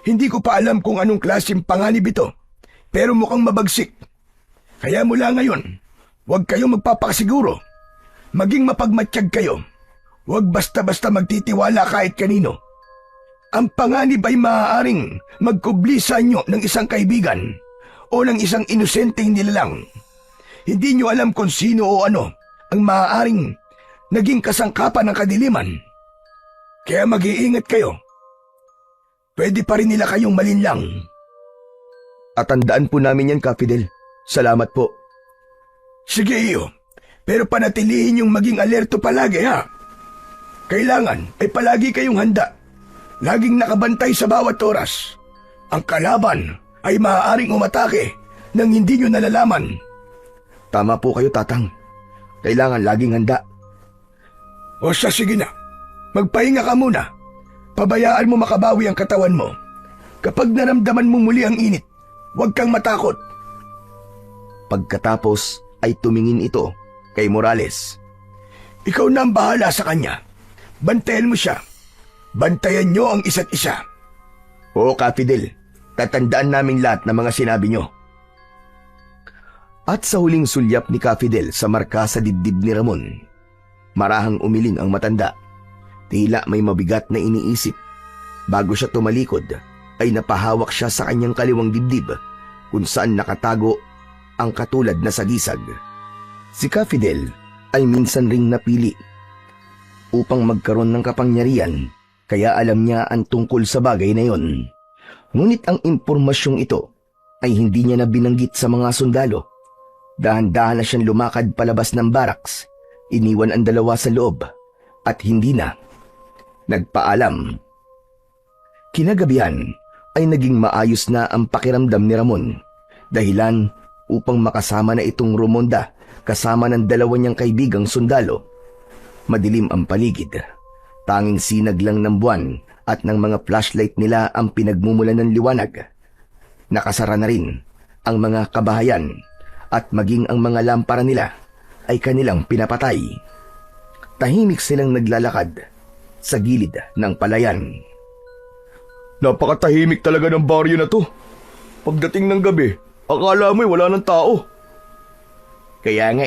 B: Hindi ko pa alam kung anong klaseng panganib ito, pero mukhang mabagsik. Kaya mula ngayon, huwag kayong magpapakasiguro. Maging mapagmatsyag kayo. Huwag basta-basta magtitiwala kahit kanino. Ang panganib ay maaaring magkubli sa inyo ng isang kaibigan o ng isang inosenteng nilalang. Hindi nyo alam kung sino o ano ang maaaring naging kasangkapan ng kadiliman. Kaya mag-iingat kayo. Pwede pa rin nila kayong malinlang.
A: At tandaan po namin yan, Ka-Fidel. Salamat po.
B: Sige iyo, pero panatilihin yung maging alerto palagi ha. Kailangan ay palagi kayong handa. Laging nakabantay sa bawat oras. Ang kalaban ay maaaring umatake nang hindi nyo nalalaman.
A: Tama po kayo, Tatang. Kailangan laging handa.
B: O siya, sige na. Magpahinga ka muna. Pabayaan mo makabawi ang katawan mo. Kapag naramdaman mo muli ang init, huwag kang matakot.
A: Pagkatapos ay tumingin ito kay Morales.
B: Ikaw na ang bahala sa kanya. Bantayan mo siya. Bantayan nyo ang isa't isa.
A: Oo, Ka-Fidel. Tatandaan namin lahat ng mga sinabi nyo. At sa huling sulyap ni Ka-Fidel sa marka sa dibdib ni Ramon, marahang umiling ang matanda. Tila may mabigat na iniisip. Bago siya tumalikod, ay napahawak siya sa kanyang kaliwang dibdib kung saan nakatago ang katulad na sagisag. Si Ka-Fidel ay minsan ring napili upang magkaroon ng kapangyarihan, kaya alam niya ang tungkol sa bagay na yon. Ngunit ang impormasyong ito ay hindi niya na binanggit sa mga sundalo. Dahan-dahan na siyang lumakad palabas ng barracks, iniwan ang dalawa sa loob at hindi na nagpaalam. Kinagabihan ay naging maayos na ang pakiramdam ni Ramon, dahilan upang makasama na itong rumonda kasama ng dalawa niyang kaibigang sundalo. Madilim ang paligid, tanging sinag lang ng buwan at ng mga flashlight nila ang pinagmumulan ng liwanag. Nakasara na rin ang mga kabahayan at maging ang mga lampara nila ay kanilang pinapatay. Tahimik silang naglalakad sa gilid ng palayan.
B: Napakatahimik talaga ng baryo na to. Pagdating ng gabi, akala mo'y wala ng tao.
A: Kaya nga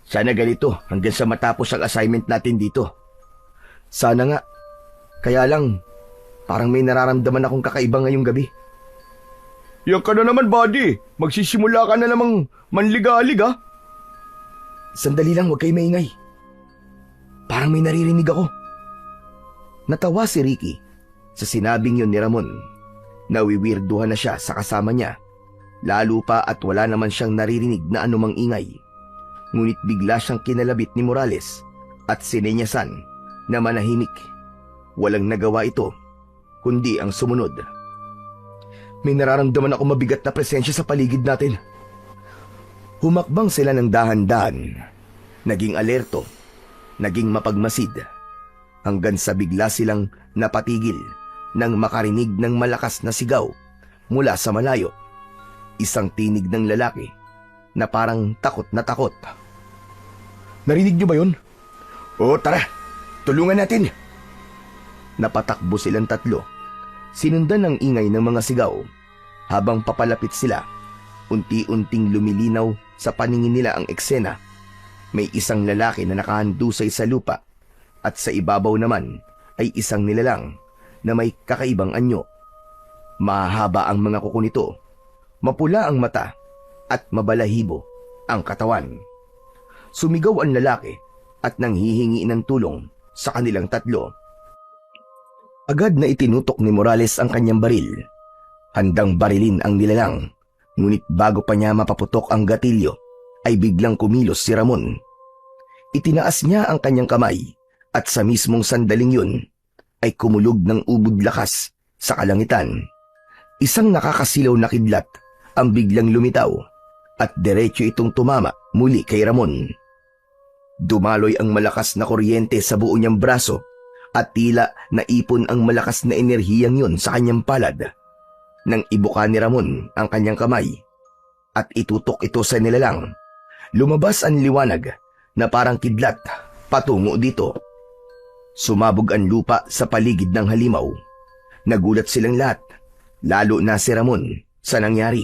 A: sana ganito hanggang sa matapos ang assignment natin dito. Sana nga. Kaya lang, parang may nararamdaman akong kakaiba ngayong gabi.
B: Yan ka na naman, buddy. Magsisimula ka na namang manligalig, ha?
A: Sandali lang, huwag kayo maingay. Parang may naririnig ako. Natawa si Ricky sa sinabing yun ni Ramon. Nawiwirduhan na siya sa kasama niya. Lalo pa at wala naman siyang naririnig na anumang ingay. Ngunit bigla siyang kinalabit ni Morales at sinenyasan na manahimik. Walang nagawa ito, kundi ang sumunod. May nararamdaman ako mabigat na presensya sa paligid natin. Humakbang sila ng dahan-dahan, naging alerto, naging mapagmasid, hanggang sa bigla silang napatigil nang makarinig ng malakas na sigaw mula sa malayo. Isang tinig ng lalaki na parang takot na takot.
B: Narinig niyo ba yun? Oo, tara. Tulungan natin.
A: Napatakbo silang tatlo. Sinundan ng ingay ng mga sigaw. Habang papalapit sila, unti-unting lumilinaw sa paningin nila ang eksena. May isang lalaki na nakahandusay sa lupa at sa ibabaw naman ay isang nilalang na may kakaibang anyo. Mahaba ang mga kuko nito, mapula ang mata at mabalahibo ang katawan. Sumigaw ang lalaki at nanghihingi ng tulong sa kanilang tatlo. Agad na itinutok ni Morales ang kanyang baril. Handang barilin ang nilalang, ngunit bago pa niya mapaputok ang gatilyo, ay biglang kumilos si Ramon. Itinaas niya ang kanyang kamay at sa mismong sandaling yun ay kumulog ng ubod lakas sa kalangitan. Isang nakakasilaw na kidlat ang biglang lumitaw at diretso itong tumama muli kay Ramon. Dumaloy ang malakas na kuryente sa buo niyang braso at tila naipon ang malakas na enerhiyang yun sa kanyang palad. Nang ibuka ni Ramon ang kanyang kamay at itutok ito sa nilalang, lumabas ang liwanag na parang kidlat patungo dito. Sumabog ang lupa sa paligid ng halimaw. Nagulat silang lahat, lalo na si Ramon sa nangyari.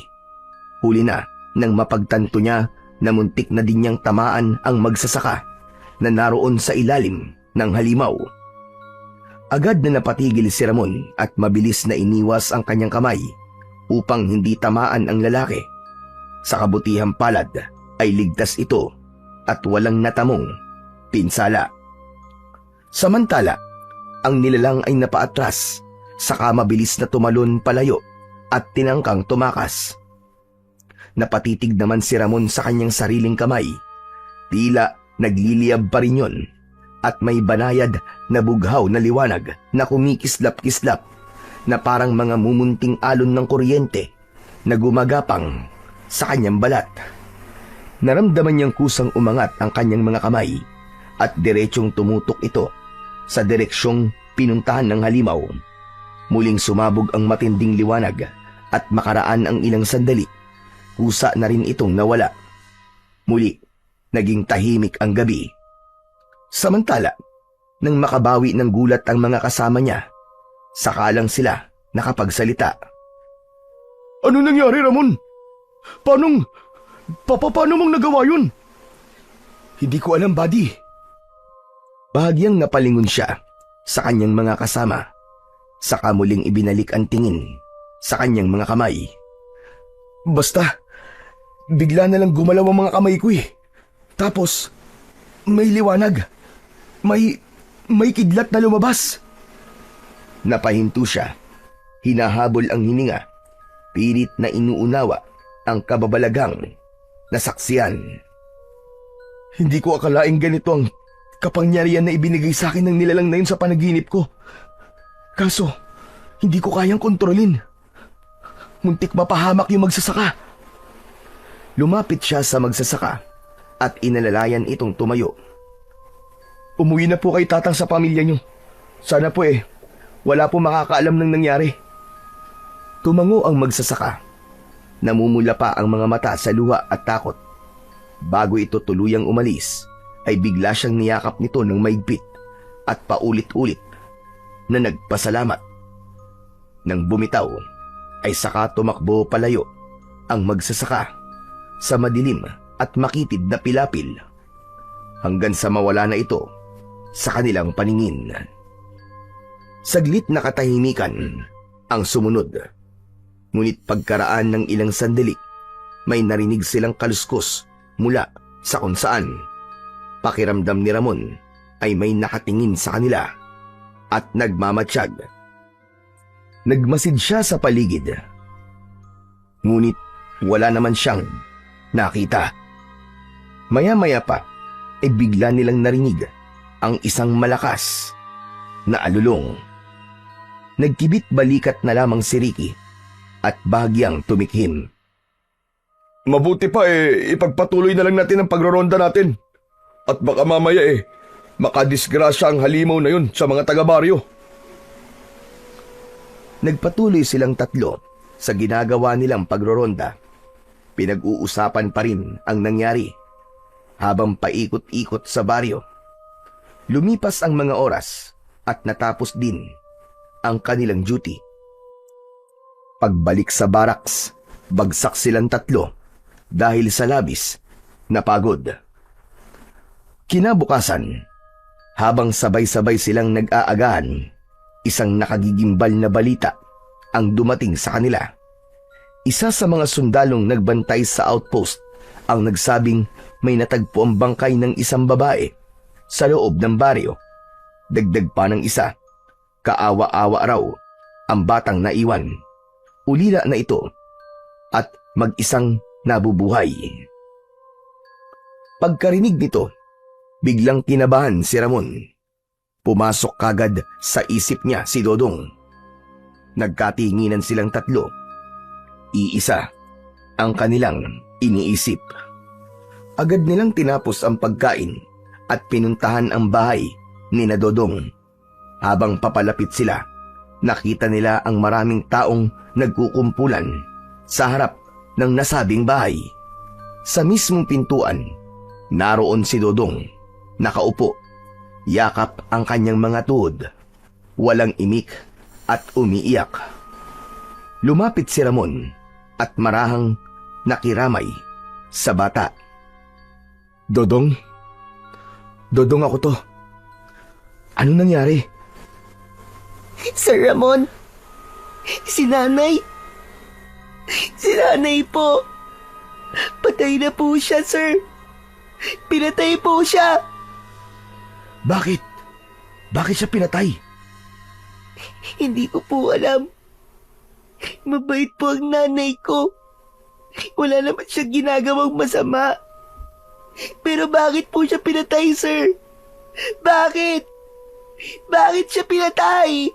A: Huli na nang mapagtanto niya na muntik na din niyang tamaan ang magsasaka na naroon sa ilalim ng halimaw. Agad na napatigil si Ramon at mabilis na iniwas ang kanyang kamay upang hindi tamaan ang lalaki. Sa kabutihang palad ay ligtas ito at walang natamong pinsala. Samantala, ang nilalang ay napaatras, saka mabilis na tumalon palayo at tinangkang tumakas. Napatitig naman si Ramon sa kanyang sariling kamay. Tila nagliliyab pa rin yun at may banayad na bughaw na liwanag na kumikislap-kislap na parang mga mumunting alon ng kuryente na gumagapang sa kanyang balat. Naramdaman niyang kusang umangat ang kanyang mga kamay at diretsong tumutok ito sa direksyong pinuntahan ng halimaw. Muling sumabog ang matinding liwanag at makaraan ang ilang sandali, kusa na rin itong nawala. Muli, naging tahimik ang gabi. Samantala, nang makabawi ng gulat ang mga kasama niya, saka lang sila nakapagsalita.
B: Ano nangyari, Ramon? Paano mong nagawa yun?
A: Hindi ko alam, buddy. Bahagyang napalingon siya sa kanyang mga kasama, saka muling ibinalik ang tingin sa kanyang mga kamay. Basta, bigla na lang gumalaw ang mga kamay ko eh. Tapos, may liwanag. May kidlat na lumabas. Napahinto siya. Hinahabol ang hininga. Pilit na inuunawa ang kababalagang nasaksiyan. Hindi ko akalaing ganito ang kapangyarihan na ibinigay sa akin ng nilalang na yun sa panaginip ko. Kaso, hindi ko kayang kontrolin. Muntik mapahamak yung magsasaka. Lumapit siya sa magsasaka at inalalayan itong tumayo. Umuwi na po kay tatang sa pamilya niyo. Sana po wala po makakaalam ng nangyari. Tumango ang magsasaka. Namumula pa ang mga mata sa luha at takot. Bago ito tuluyang umalis, ay bigla siyang niyakap nito ng maigpit at paulit-ulit na nagpasalamat. Nang bumitaw, ay saka tumakbo palayo ang magsasaka sa madilim at makitid na pilapil hanggang sa mawala na ito sa kanilang paningin. Saglit na katahimikan ang sumunod. Ngunit pagkaraan ng ilang sandali, may narinig silang kaluskos mula sa kung saan. Pakiramdam ni Ramon ay may nakatingin sa kanila at nagmamatsyag. Nagmasid siya sa paligid. Ngunit wala naman siyang nakita. Maya-maya pa ay bigla nilang narinig ang isang malakas na alulong. Nagkibit balikat na lamang si Ricky at bahagyang tumikhim.
B: Mabuti pa ipagpatuloy na lang natin ang pagroronda natin. At baka mamaya makadisgrasya ang halimaw na yun sa mga taga-baryo.
A: Nagpatuloy silang tatlo sa ginagawa nilang pagroronda. Pinag-uusapan pa rin ang nangyari habang paikot-ikot sa baryo. Lumipas ang mga oras at natapos din ang kanilang duty. Pagbalik sa barracks, bagsak silang tatlo dahil sa labis na pagod. Kinabukasan, habang sabay-sabay silang nag-aagahan, isang nakagigimbal na balita ang dumating sa kanila. Isa sa mga sundalong nagbantay sa outpost ang nagsabing may natagpo ang bangkay ng isang babae sa loob ng baryo. Dagdag pa ng isa, kaawa-awa raw ang batang naiwan. Ulila na ito at mag-isang nabubuhay. Pagkarinig nito, biglang kinabahan si Ramon. Pumasok kagad sa isip niya si Dodong. Nagkatinginan silang tatlo. Iisa ang kanilang iniisip. Agad nilang tinapos ang pagkain at pinuntahan ang bahay ni na Dodong. Habang papalapit sila, nakita nila ang maraming taong nagkukumpulan sa harap ng nasabing bahay. Sa mismong pintuan, naroon si Dodong, nakaupo, yakap ang kanyang mga tuhod, walang imik at umiiyak. Lumapit si Ramon at marahang nakiramay sa bata. Dodong? Dodong ako to. Ano nangyari?
C: Sir Ramon, si nanay. Si nanay po. Patay na po siya, sir. Pinatay po siya.
A: Bakit? Bakit siya pinatay?
C: Hindi ko po alam. Mabait po ang nanay ko. Wala naman siya ginagawang masama. Pero bakit po siya pinatay, sir? Bakit? Bakit siya pinatay?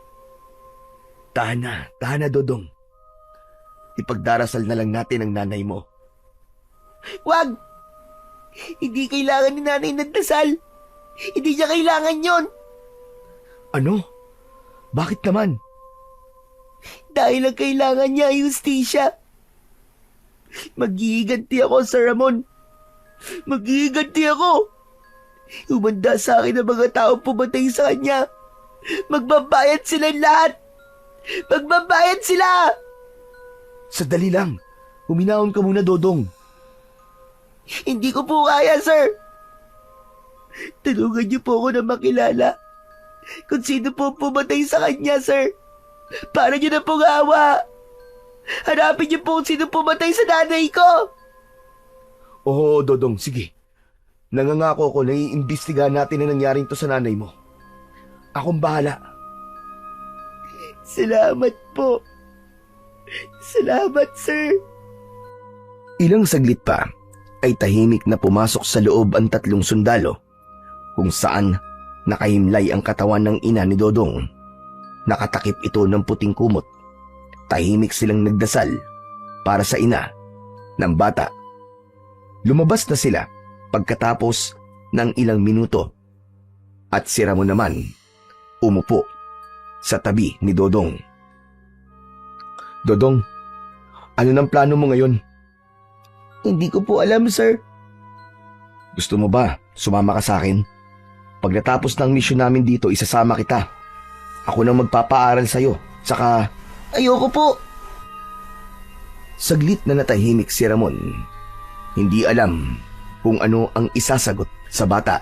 A: Tahan na, Dodong. Ipagdarasal na lang natin ang nanay mo.
C: Wag! Hindi kailangan ni nanay ng dasal. Hindi niya kailangan yon.
A: Ano? Bakit naman?
C: Dahil ang kailangan niya ay justisya. Maghihiganti ako, Sir Ramon. Maghihiganti ako. Umanda sa akin ang mga tao pumatay sa kanya. Magbabayad sila lahat. Magbabayad sila!
A: Sadali lang. Huminahon ka muna, Dodong.
C: Hindi ko po kaya, sir. Tulungan niyo po ako na makilala kung sino po pumatay sa kanya, sir. Para niyo na pong awa. Hanapin niyo po kung sino pumatay sa nanay ko.
A: Oo, Dodong, sige. Nangangako ko na iimbestigahan natin ang nangyaring to sa nanay mo. Akong bahala.
C: Salamat po. Salamat, sir.
A: Ilang saglit pa ay tahimik na pumasok sa loob ang 3 sundalo kung saan nakahimlay ang katawan ng ina ni Dodong. Nakatakip ito ng puting kumot. Tahimik silang nagdasal para sa ina ng bata. Lumabas na sila pagkatapos ng ilang minuto at si Ramon naman umupo sa tabi ni Dodong. Dodong, ano ng plano mo ngayon?
C: Hindi ko po alam, sir.
A: Gusto mo ba sumama ka sa akin? Pag natapos ng misyon namin dito, isasama kita. Ako nang magpapaaral sa'yo. Saka...
C: Ayoko po.
A: Saglit na natahimik si Ramon. Hindi alam kung ano ang isasagot sa bata.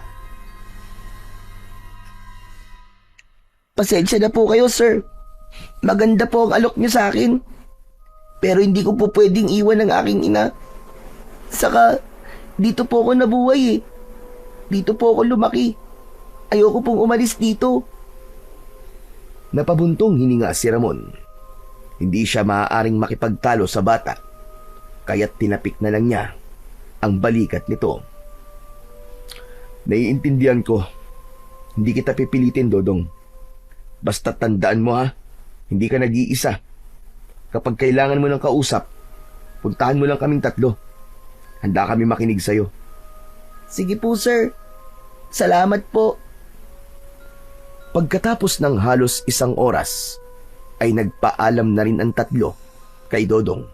C: Pasensya na po kayo, sir. Maganda po ang alok niyo sa akin. Pero hindi ko po pwedeng iwan ang aking ina. Saka, dito po ako nabuhay eh. Dito po ako lumaki. Ayoko pong umalis dito.
A: Napabuntong hininga si Ramon. Hindi siya maaaring makipagtalo sa bata, kaya't tinapik na lang niya ang balikat nito. Naiintindihan ko. Hindi kita pipilitin, Dodong. Basta tandaan mo ha, hindi ka nag-iisa. Kapag kailangan mo ng kausap, puntahan mo lang kaming 3. Handa kami makinig sa'yo.
C: Sige po, sir. Salamat po.
A: Pagkatapos ng halos 1 oras, ay nagpaalam na rin ang 3 kay Dodong.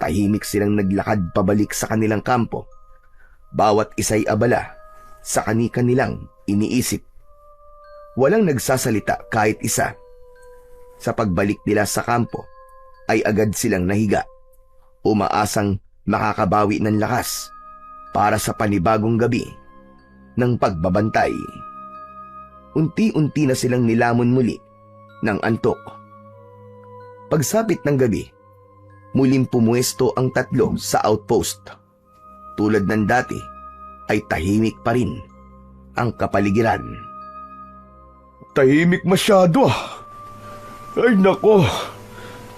A: Tahimik silang naglakad pabalik sa kanilang kampo. Bawat isa'y abala sa kani-kanilang iniisip. Walang nagsasalita kahit isa. Sa pagbalik nila sa kampo, ay agad silang nahiga, umaasang makakabawi ng lakas para sa panibagong gabi ng pagbabantay. Unti-unti na silang nilamon muli ng antok. Pagsapit ng gabi, muling pumuesto ang 3 sa outpost. Tulad ng dati, ay tahimik pa rin ang kapaligiran.
B: Tahimik masyado ah. Ay nako,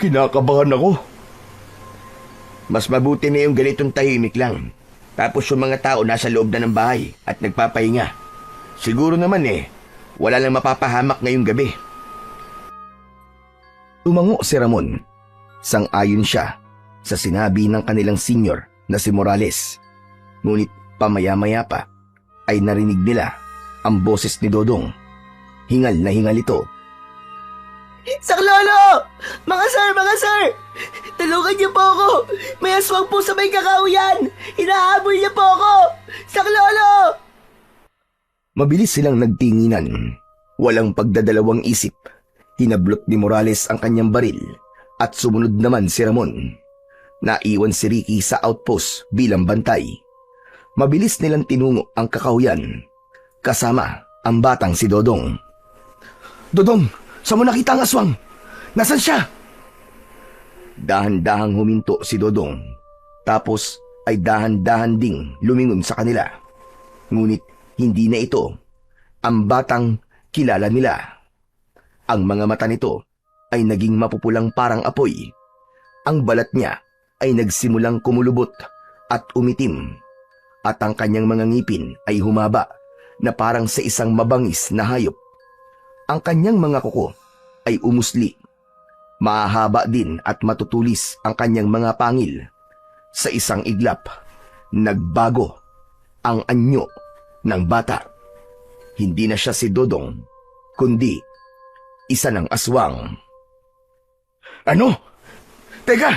B: kinakabahan ako.
A: Mas mabuti na yung ganitong tahimik lang. Tapos yung mga tao nasa loob na ng bahay at nagpapahinga. Siguro naman wala nang mapapahamak ngayong gabi. Tumango si Ramon. Sang-ayon siya sa sinabi ng kanilang senior na si Morales. Ngunit pamaya-maya pa ay narinig nila ang boses ni Dodong. Hingal na hingal ito.
C: Saklolo! Mga sir! Tulungan niyo po ako! May aswang po sa may kakahuyan! Hinahabol niyo po ako! Saklolo!
A: Mabilis silang nagtinginan. Walang pagdadalawang isip. Hinablot ni Morales ang kanyang baril at sumunod naman si Ramon. Naiwan si Ricky sa outpost bilang bantay. Mabilis nilang tinungo ang kakahuyan kasama ang batang si Dodong. Dodong, saan mo nakita ang aswang? Nasaan siya? Dahan-dahang huminto si Dodong. Tapos ay dahan-dahan ding lumingon sa kanila. Ngunit hindi na ito ang batang kilala nila. Ang mga mata nito ay naging mapupulang parang apoy. Ang balat niya ay nagsimulang kumulubot at umitim. At ang kanyang mga ngipin ay humaba na parang sa isang mabangis na hayop. Ang kanyang mga kuko ay umusli. Mahahaba din at matutulis ang kanyang mga pangil. Sa isang iglap, nagbago ang anyo ng bata. Hindi na siya si Dodong, kundi isa ng aswang.
B: Ano? Teka,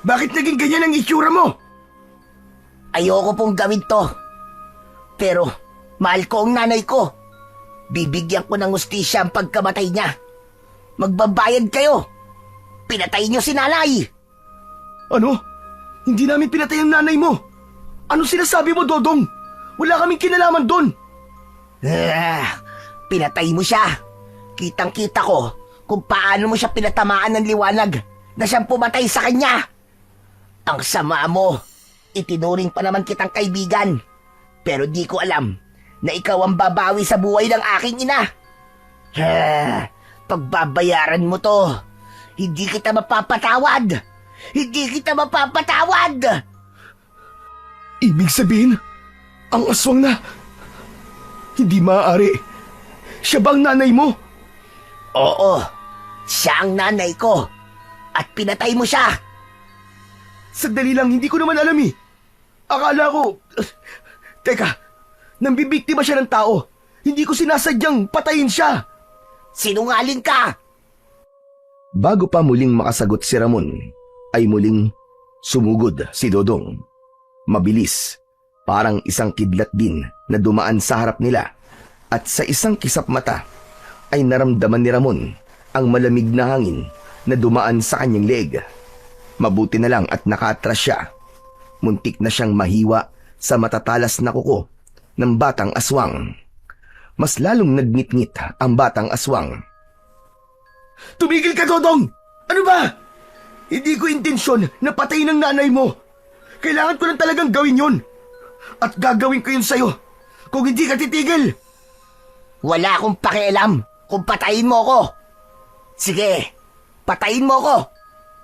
B: bakit naging ganyan ang itsura mo?
C: Ayoko pong gawin to. Pero, mahal ko ang nanay ko. Bibigyan ko ng hustisya ang pagkamatay niya. Magbabayad kayo. Pinatay niyo si nanay.
B: Ano? Hindi namin pinatay ang nanay mo. Ano sinasabi mo, Dodong? Wala kaming kinalaman doon.
C: Pinatay mo siya. Kitang-kita ko kung paano mo siya pinatamaan ng liwanag na siyang pumatay sa kanya. Ang sama mo. Itinuring pa naman kitang kaibigan. Pero di ko alam na ikaw ang babawi sa buhay ng aking ina. Pagbabayaran mo to. Hindi kita mapapatawad. Hindi kita mapapatawad.
B: Ibig sabihin, ang aswang na... Hindi maaari. Siya ba ang nanay mo?
C: Oo, siya ang nanay ko. At pinatay mo siya.
B: Sandali lang, hindi ko naman alam eh. Akala ko... Teka, nambibiktima siya ng tao. Hindi ko sinasadyang patayin siya.
C: Sinungaling ka.
A: Bago pa muling makasagot si Ramon, ay muling sumugod si Dodong. Mabilis, parang isang kidlat din na dumaan sa harap nila, at sa isang kisap mata ay naramdaman ni Ramon ang malamig na hangin na dumaan sa kanyang leeg. Mabuti na lang at nakaatras siya. Muntik na siyang mahiwa sa matatalas na kuko ng batang aswang. Mas lalong nagngit-ngit ang batang aswang.
B: Tumigil ka, Dodong! Ano ba? Hindi ko intensyon na patayin ang nanay mo. Kailangan ko lang talagang gawin yun. At gagawin ko yun sa'yo kung hindi ka titigil.
C: Wala akong pakialam kung patayin mo ko. Sige, patayin mo ko.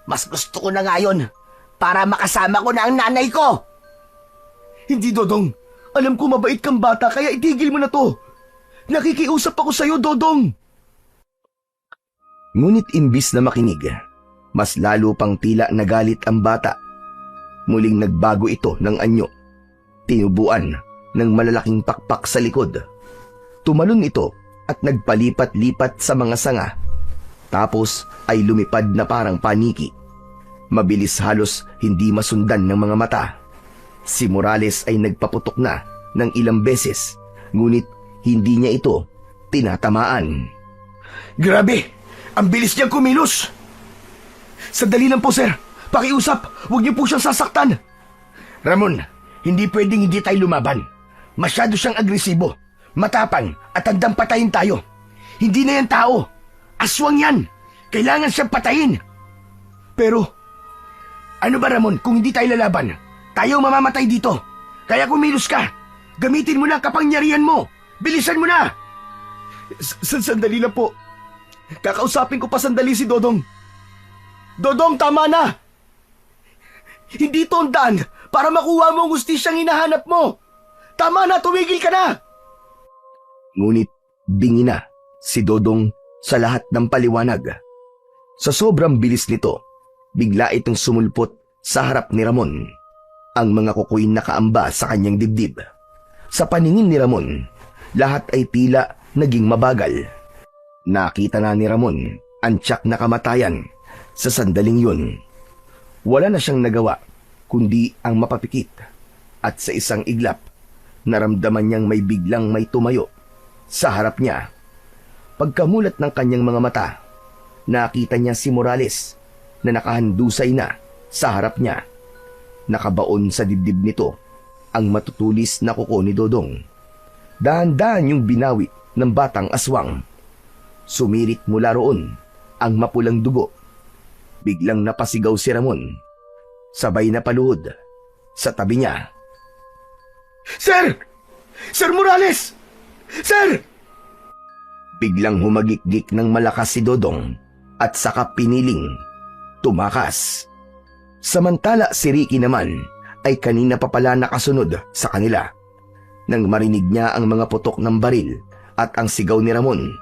C: Mas gusto ko na ngayon para makasama ko na ang nanay ko.
B: Hindi, Dodong. Alam ko mabait kang bata kaya itigil mo na to. Nakikiusap ako sa'yo, Dodong.
A: Ngunit imbis na makinig, mas lalo pang tila nagalit ang bata. Muling nagbago ito ng anyo. Tinubuan ng malalaking pakpak sa likod. Tumalon ito at nagpalipat-lipat sa mga sanga. Tapos ay lumipad na parang paniki. Mabilis, halos hindi masundan ng mga mata. Si Morales ay nagpaputok na ng ilang beses, ngunit hindi niya ito tinatamaan.
B: Grabe! Ang bilis niyang kumilos! Sandali lang po, sir. Pakiusap, huwag niyo po siyang sasaktan.
D: Ramon, hindi pwedeng hindi tayo lumaban. Masyado siyang agresibo, matapang at handang patayin tayo. Hindi na yan tao. Aswang yan. Kailangan siyang patayin.
B: Pero,
D: Ano ba, Ramon, kung hindi tayo lalaban, tayo mamamatay dito. Kaya kumilos ka. Gamitin mo na ang kapangyarihan mo. Bilisan mo na.
B: sandali lang po. Kakausapin ko pa sandali si Dodong. Dodong, tama na! Hindi ito ang daan para makuha mo ang hustisyang hinahanap mo. Tama na, tumigil ka na!
A: Ngunit bingi na si Dodong sa lahat ng paliwanag. Sa sobrang bilis nito, bigla itong sumulpot sa harap ni Ramon. Ang mga kukoy nakaamba sa kanyang dibdib. Sa paningin ni Ramon, lahat ay tila naging mabagal. Nakita na ni Ramon ang tiyak na kamatayan sa sandaling yun. Wala na siyang nagawa kundi ang mapapikit. At sa isang iglap, naramdaman niyang may tumayo sa harap niya. Pagkamulat ng kanyang mga mata, nakita niya si Morales na nakahandusay na sa harap niya. Nakabaon sa dibdib nito ang matutulis na kuko ni Dodong. Dahan-dahan yung binawi ng batang aswang. Sumirit mula roon ang mapulang dugo. Biglang napasigaw si Ramon. Sabay na paluhod sa tabi niya.
B: Sir! Sir Morales! Sir!
A: Biglang humagikgik ng malakas si Dodong at saka piniling tumakas. Samantala si Ricky naman ay kanina pa pala nakasunod sa kanila. Nang marinig niya ang mga putok ng baril at ang sigaw ni Ramon,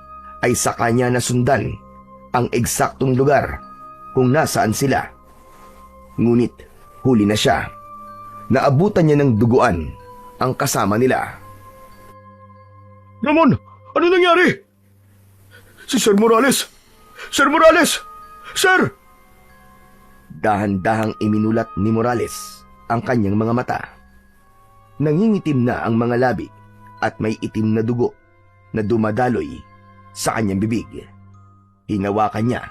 A: ay sa kanya nasundan ang eksaktong lugar kung nasaan sila. Ngunit huli na siya. Naabutan niya ng duguan ang kasama nila.
B: Ramon, ano nangyari? Si Sir Morales! Sir Morales! Sir!
A: Dahan-dahang iminulat ni Morales ang kanyang mga mata. Nangingitim na ang mga labi at may itim na dugo na dumadaloy sa kanyang bibig. Hinawakan niya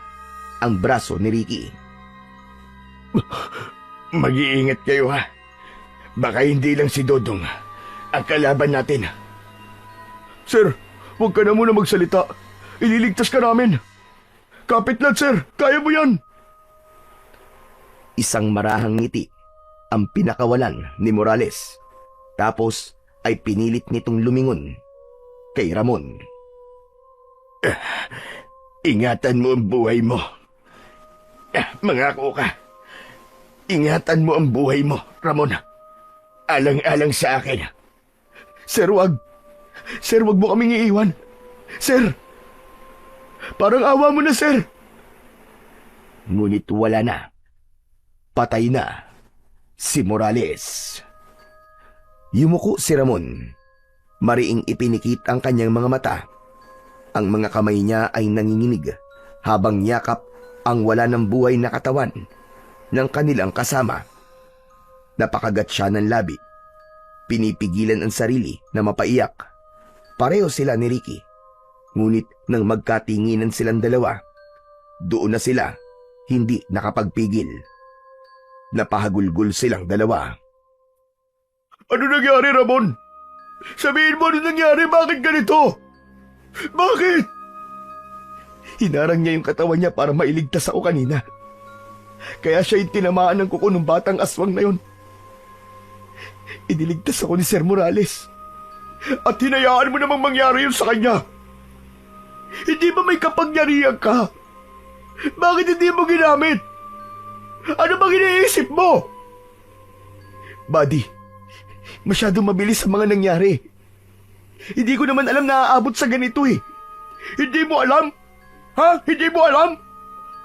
A: ang braso ni Ricky.
D: Mag-iingat kayo ha. Baka hindi lang si Dodong ang kalaban natin.
B: Sir, huwag ka na muna magsalita. Ililigtas ka namin. Kapit lang, sir. Kaya mo yan.
A: Isang marahang ngiti ang pinakawalan ni Morales. Tapos ay pinilit nitong lumingon kay Ramon.
D: Ingatan mo ang buhay mo. Mangako ka. Ingatan mo ang buhay mo, Ramon. Alang-alang sa akin.
B: Sir, wag. Sir, wag mo kaming iiwan. Sir, parang awa mo na, sir.
A: Ngunit wala na. Patay na si Morales. Yumuko si Ramon. Mariing ipinikit ang kanyang mga mata. Ang mga kamay niya ay nanginginig habang yakap ang wala ng buhay na katawan ng kanilang kasama. Napakagat siya ng labi. Pinipigilan ang sarili na mapaiyak. Pareho sila ni Ricky. Ngunit nang magkatinginan silang dalawa, doon na sila hindi nakapagpigil. Napahagulgol silang dalawa.
B: Ano nangyari, Ramon? Sabihin mo ano nangyari. Bakit ganito? Bakit?
D: Hinarang niya yung katawan niya para mailigtas ako kanina. Kaya siya yung tinamaan ng kuko ng batang aswang na yun. Iniligtas ako ni Sir Morales.
B: At hinayaan mo namang mangyari yun sa kanya. Hindi ba may kapangyarihan ka? Bakit hindi mo ginamit? Ano bang iniisip mo?
D: Buddy, masyadong mabilis ang mga nangyari. Hindi ko naman alam na aabot sa ganito eh.
B: Hindi mo alam? Ha? Hindi mo alam?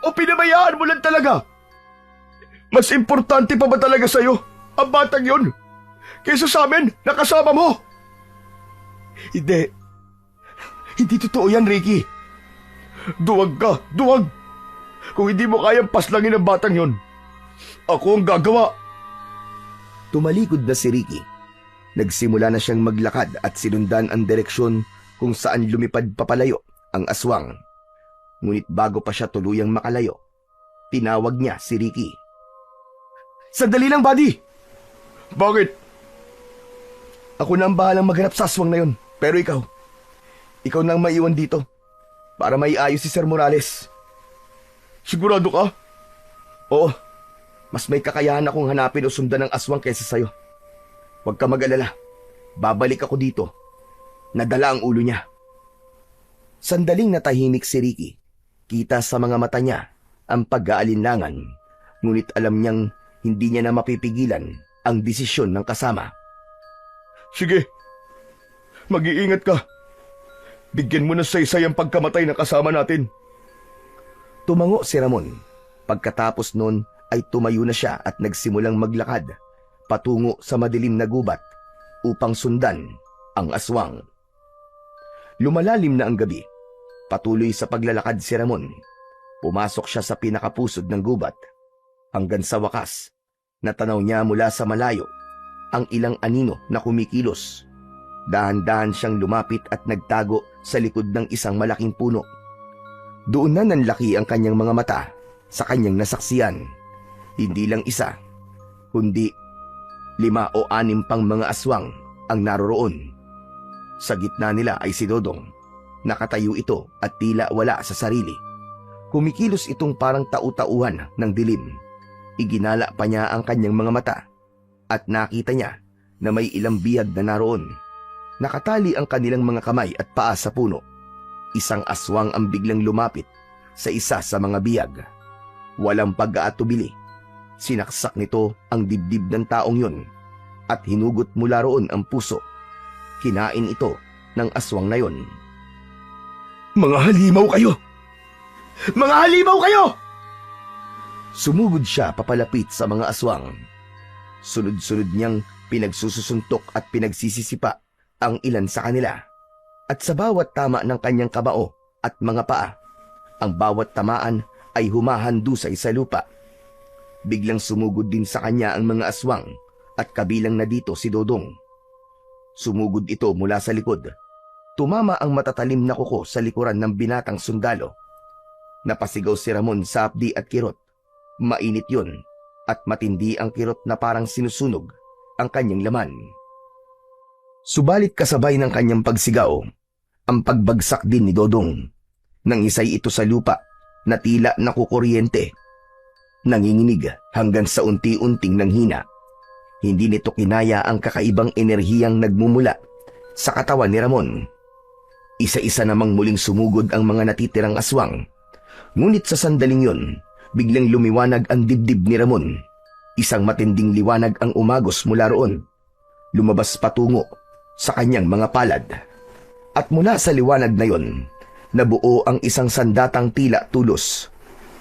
B: O pinabayaan mo lang talaga? Mas importante pa ba talaga sa'yo ang batang yun kaysa sa amin na kasama mo?
D: Hindi. Hindi totoo yan, Ricky.
B: Duwag ka, duwag. Kung hindi mo kayang paslangin ang batang yun, ako ang gagawa.
A: Tumalikod na si Ricky. Nagsimula na siyang maglakad at sinundan ang direksyon kung saan lumipad papalayo ang aswang. Ngunit bago pa siya tuluyang makalayo, tinawag niya si Ricky.
D: Sandali lang, buddy!
B: Bakit?
D: Ako na ang bahalang maghanap sa aswang na yun. Pero ikaw na ang maiwan dito para maiayos si Sir Morales.
B: Sigurado ka?
D: Oo, mas may kakayahan akong hanapin o sundan ng aswang kaysa sa'yo. Huwag ka mag-alala. Babalik ako dito. Nadala ang ulo niya. Sandaling natahimik si Ricky. Kita sa mga mata niya ang pag-aalinlangan. Ngunit alam niyang hindi niya na mapipigilan ang desisyon ng kasama.
B: Sige. Mag-iingat ka. Bigyan mo na saysay ang pagkamatay ng kasama natin.
A: Tumango si Ramon. Pagkatapos nun ay tumayo na siya at nagsimulang maglakad patungo sa madilim na gubat upang sundan ang aswang. Lumalalim na ang gabi. Patuloy sa paglalakad si Ramon. Pumasok siya sa pinakapusod ng gubat. Hanggang sa wakas, natanaw niya mula sa malayo ang ilang anino na kumikilos. Dahan-dahan siyang lumapit at nagtago sa likod ng isang malaking puno. Doon na nanlaki ang kanyang mga mata sa kanyang nasaksiyan. Hindi lang isa, kundi 5 o 6 pang mga aswang ang naroroon. Sa gitna nila ay si Dodong. Nakatayo ito at tila wala sa sarili. Kumikilos itong parang tau-tauhan ng dilim. Iginala pa niya ang kanyang mga mata at nakita niya na may ilang biyag na naroon. Nakatali ang kanilang mga kamay at paa sa puno. isang aswang ang biglang lumapit sa isa sa mga biyag. Walang pag-aatubili, sinaksak nito ang dibdib ng taong yun at hinugot mula roon ang puso. Kinain ito ng aswang na yon.
D: Mga halimaw kayo! Mga halimaw kayo!
A: Sumugod siya papalapit sa mga aswang. Sunod-sunod niyang pinagsususuntok at pinagsisisipa ang ilan sa kanila. At sa bawat tama ng kanyang kamao at mga paa, ang bawat tamaan ay humahandusay sa lupa. Biglang sumugod din sa kanya ang mga aswang at kabilang na dito si Dodong. Sumugod ito mula sa likod. Tumama ang matatalim na kuko sa likuran ng binatang sundalo. Napasigaw si Ramon sa hapdi at kirot. Mainit yun at matindi ang kirot na parang sinusunog ang kanyang laman. Subalit kasabay ng kanyang pagsigaw, ang pagbagsak din ni Dodong. Nangisay ito sa lupa na tila nakukuryente. Nanginginig hanggang sa unti-unting nanghina. Hindi nito kinaya ang kakaibang enerhiyang nagmumula sa katawan ni Ramon. Isa-isa namang muling sumugod ang mga natitirang aswang. Ngunit sa sandaling yon, biglang lumiwanag ang dibdib ni Ramon. Isang matinding liwanag ang umagos mula roon. Lumabas patungo sa kanyang mga palad. At mula sa liwanag na yon, nabuo ang isang sandatang tila tulos,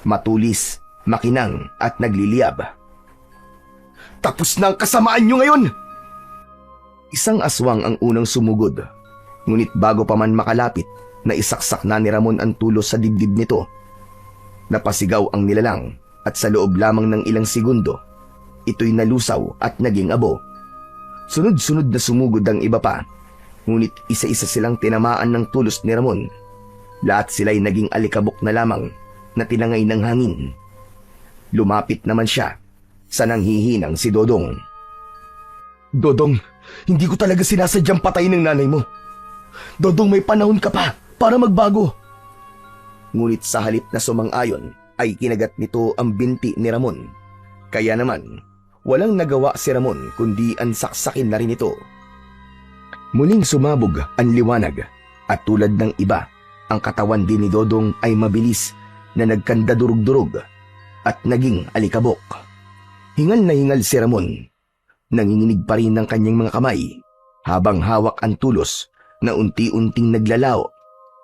A: matulis, makinang at nagliliyab.
D: Tapos na ang kasamaan nyo ngayon!
A: Isang aswang ang unang sumugod, ngunit bago pa man makalapit, naisaksak na ni Ramon ang tulos sa dibdib nito. Napasigaw ang nilalang at sa loob lamang ng ilang segundo, ito'y nalusaw at naging abo. Sunod-sunod na sumugod ang iba pa, ngunit isa-isa silang tinamaan ng tulos ni Ramon. Lahat sila'y naging alikabok na lamang na tinangay ng hangin. Lumapit naman siya sa nanghihinang si Dodong.
D: Dodong, hindi ko talaga sinasadyang patayin ng nanay mo. Dodong, may panahon ka pa para magbago.
A: Ngunit sa halip na sumang-ayon ay kinagat nito ang binti ni Ramon. Kaya naman, walang nagawa si Ramon kundi ang saksakin na rin ito. Muling sumabog ang liwanag at tulad ng iba, ang katawan din ni Dodong ay mabilis na nagkandadurog-durog at naging alikabok. Hingal na hingal si Ramon. Nanginginig pa rin ng kanyang mga kamay habang hawak ang tulos na unti-unting naglalaw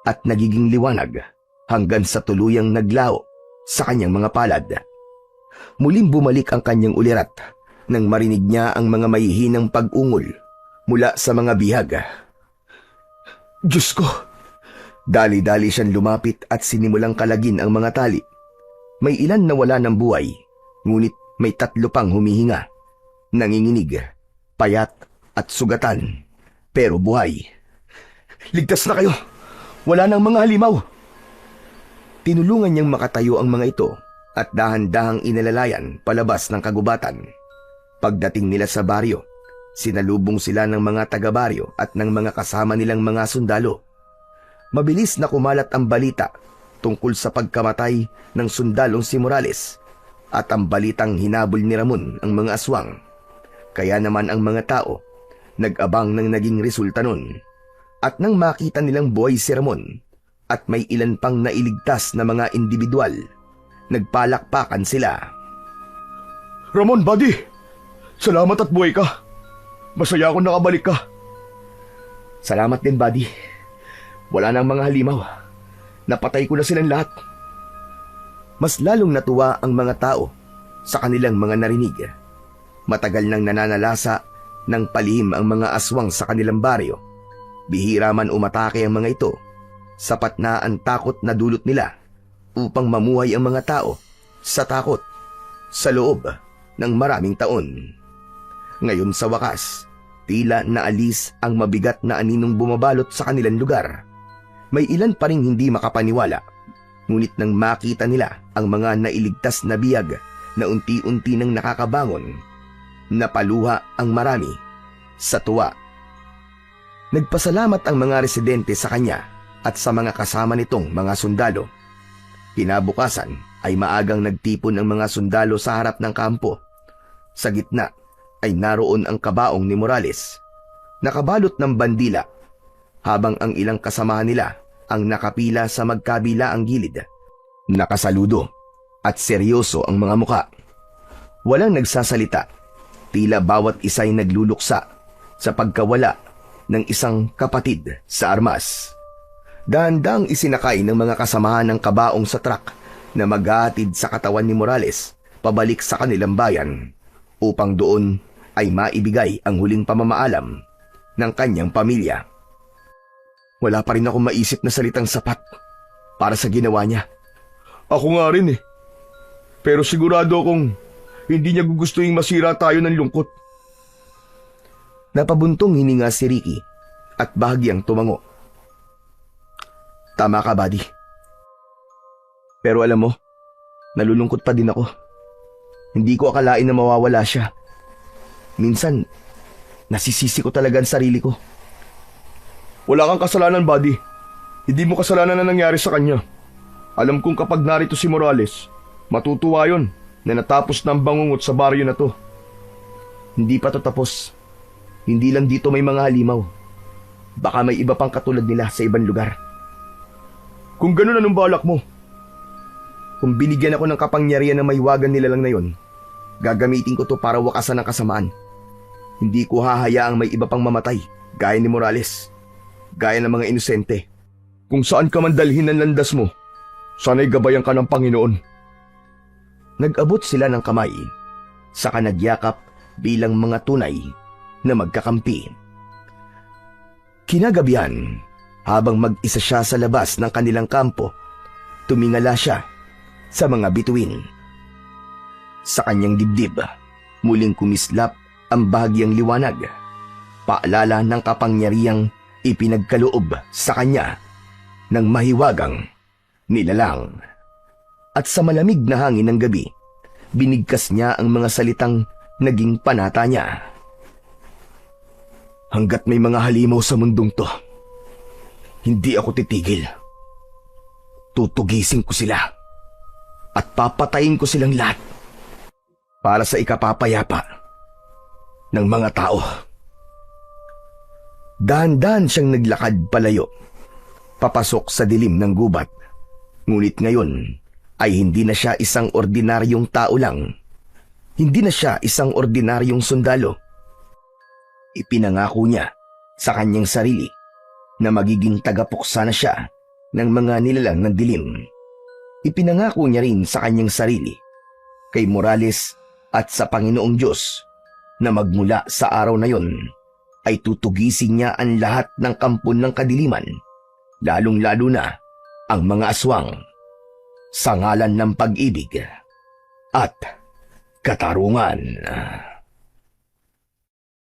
A: at nagiging liwanag hanggang sa tuluyang naglaw sa kanyang mga palad. Muling bumalik ang kanyang ulirat nang marinig niya ang mga mahihinang pag-ungol mula sa mga bihag.
D: Diyos ko!
A: Dali-dali siyang lumapit at sinimulang kalagin ang mga tali. May ilan na wala ng buhay, ngunit may 3 pang humihinga. Nanginginig, payat at sugatan, pero buhay.
D: Ligtas na kayo! Wala nang mga halimaw!
A: Tinulungan niyang makatayo ang mga ito at dahan-dahang inalalayan palabas ng kagubatan. Pagdating nila sa baryo, sinalubong sila ng mga taga-baryo at ng mga kasama nilang mga sundalo. Mabilis na kumalat ang balita tungkol sa pagkamatay ng sundalong si Morales at ang balitang hinabol ni Ramon ang mga aswang. Kaya naman ang mga tao nag-abang ng naging resulta nun. At nang makita nilang buhay si Ramon at may ilan pang nailigtas na mga individual, nagpalakpakan sila.
B: Ramon, buddy! Salamat at buhay ka. Masaya akong nakabalik ka.
A: Salamat din, buddy. Wala nang mga halimaw. Napatay ko na silang lahat. Mas lalong natuwa ang mga tao sa kanilang mga narinig. Matagal nang nananalasa ng palihim ang mga aswang sa kanilang baryo. Bihira man umatake ang mga ito. Sapat na ang takot na dulot nila upang mamuhay ang mga tao sa takot sa loob ng maraming taon. Ngayon sa wakas, tila naalis ang mabigat na aninong bumabalot sa kanilang lugar. May ilan pa ring hindi makapaniwala, ngunit nang makita nila ang mga nailigtas na biyag na unti-unti nang nakakabangon, napaluha ang marami sa tuwa. Nagpasalamat ang mga residente sa kanya at sa mga kasama nitong mga sundalo. Kinabukasan ay maagang nagtipon ang mga sundalo sa harap ng kampo. Sa gitna ay naroon ang kabaong ni Morales, nakabalot ng bandila, habang ang ilang kasamahan nila ang nakapila sa magkabilaang gilid. Nakasaludo at seryoso ang mga muka. Walang nagsasalita, tila bawat isa'y nagluluksa sa pagkawala ng isang kapatid sa armas. Dahan-dahang isinakay ng mga kasamahan ng kabaong sa truck na maghahatid sa katawan ni Morales pabalik sa kanilang bayan upang doon ay maibigay ang huling pamamaalam ng kanyang pamilya. Wala pa rin akong maisip na salitang sapat para sa ginawa niya.
B: Ako nga rin eh. Pero sigurado akong hindi niya gugustuhin masira tayo ng lungkot.
A: Napabuntong hininga si Ricky at bahagyang tumango. Tama ka, buddy. Pero alam mo, nalulungkot pa din ako. Hindi ko akalain na mawawala siya. Minsan, nasisisi ko talaga ang sarili ko.
B: Wala kang kasalanan, buddy. Hindi mo kasalanan na nangyari sa kanya. Alam kong kapag narito si Morales, matutuwa yon na natapos na ang bangungot sa baryo na to.
A: Hindi pa to tapos. Hindi lang dito may mga halimaw. Baka may iba pang katulad nila sa ibang lugar.
B: Kung gano'n, anong balak mo?
A: Kung binigyan ako ng kapangyarihan na mahiwagan nila lang na yon, gagamitin ko to para wakasan ang kasamaan. Hindi ko hahayaang may iba pang mamatay, gaya ni Morales. Gaya ng mga inosente.
B: Kung saan ka man dalhin ang landas mo, sana'y gabayan ka ng Panginoon.
A: Nag-abot sila ng kamay, saka nagyakap bilang mga tunay na magkakampi. Kinagabihan, habang mag-isa siya sa labas ng kanilang kampo, tumingala siya sa mga bituin. Sa kanyang dibdib, muling kumislap ang bahagyang liwanag, paalala ng kapangyarihang ipinagkaloob sa kanya ng mahiwagang nilalang. At sa malamig na hangin ng gabi, binigkas niya ang mga salitang naging panata niya. Hanggat may mga halimaw sa mundong to, hindi ako titigil. Tutugisin ko sila at papatayin ko silang lahat para sa ikapapayapa ng mga tao. Dahan-dahan siyang naglakad palayo, papasok sa dilim ng gubat. Ngunit ngayon ay hindi na siya isang ordinaryong tao lang. Hindi na siya isang ordinaryong sundalo. Ipinangako niya sa kanyang sarili na magiging tagapuksa na siya ng mga nilalang ng dilim. Ipinangako niya rin sa kanyang sarili, kay Morales at sa Panginoong Diyos, na magmula sa araw na yon ay tutugisin niya ang lahat ng kampon ng kadiliman, lalong-lalo na ang mga aswang, sa ngalan ng pag-ibig at katarungan.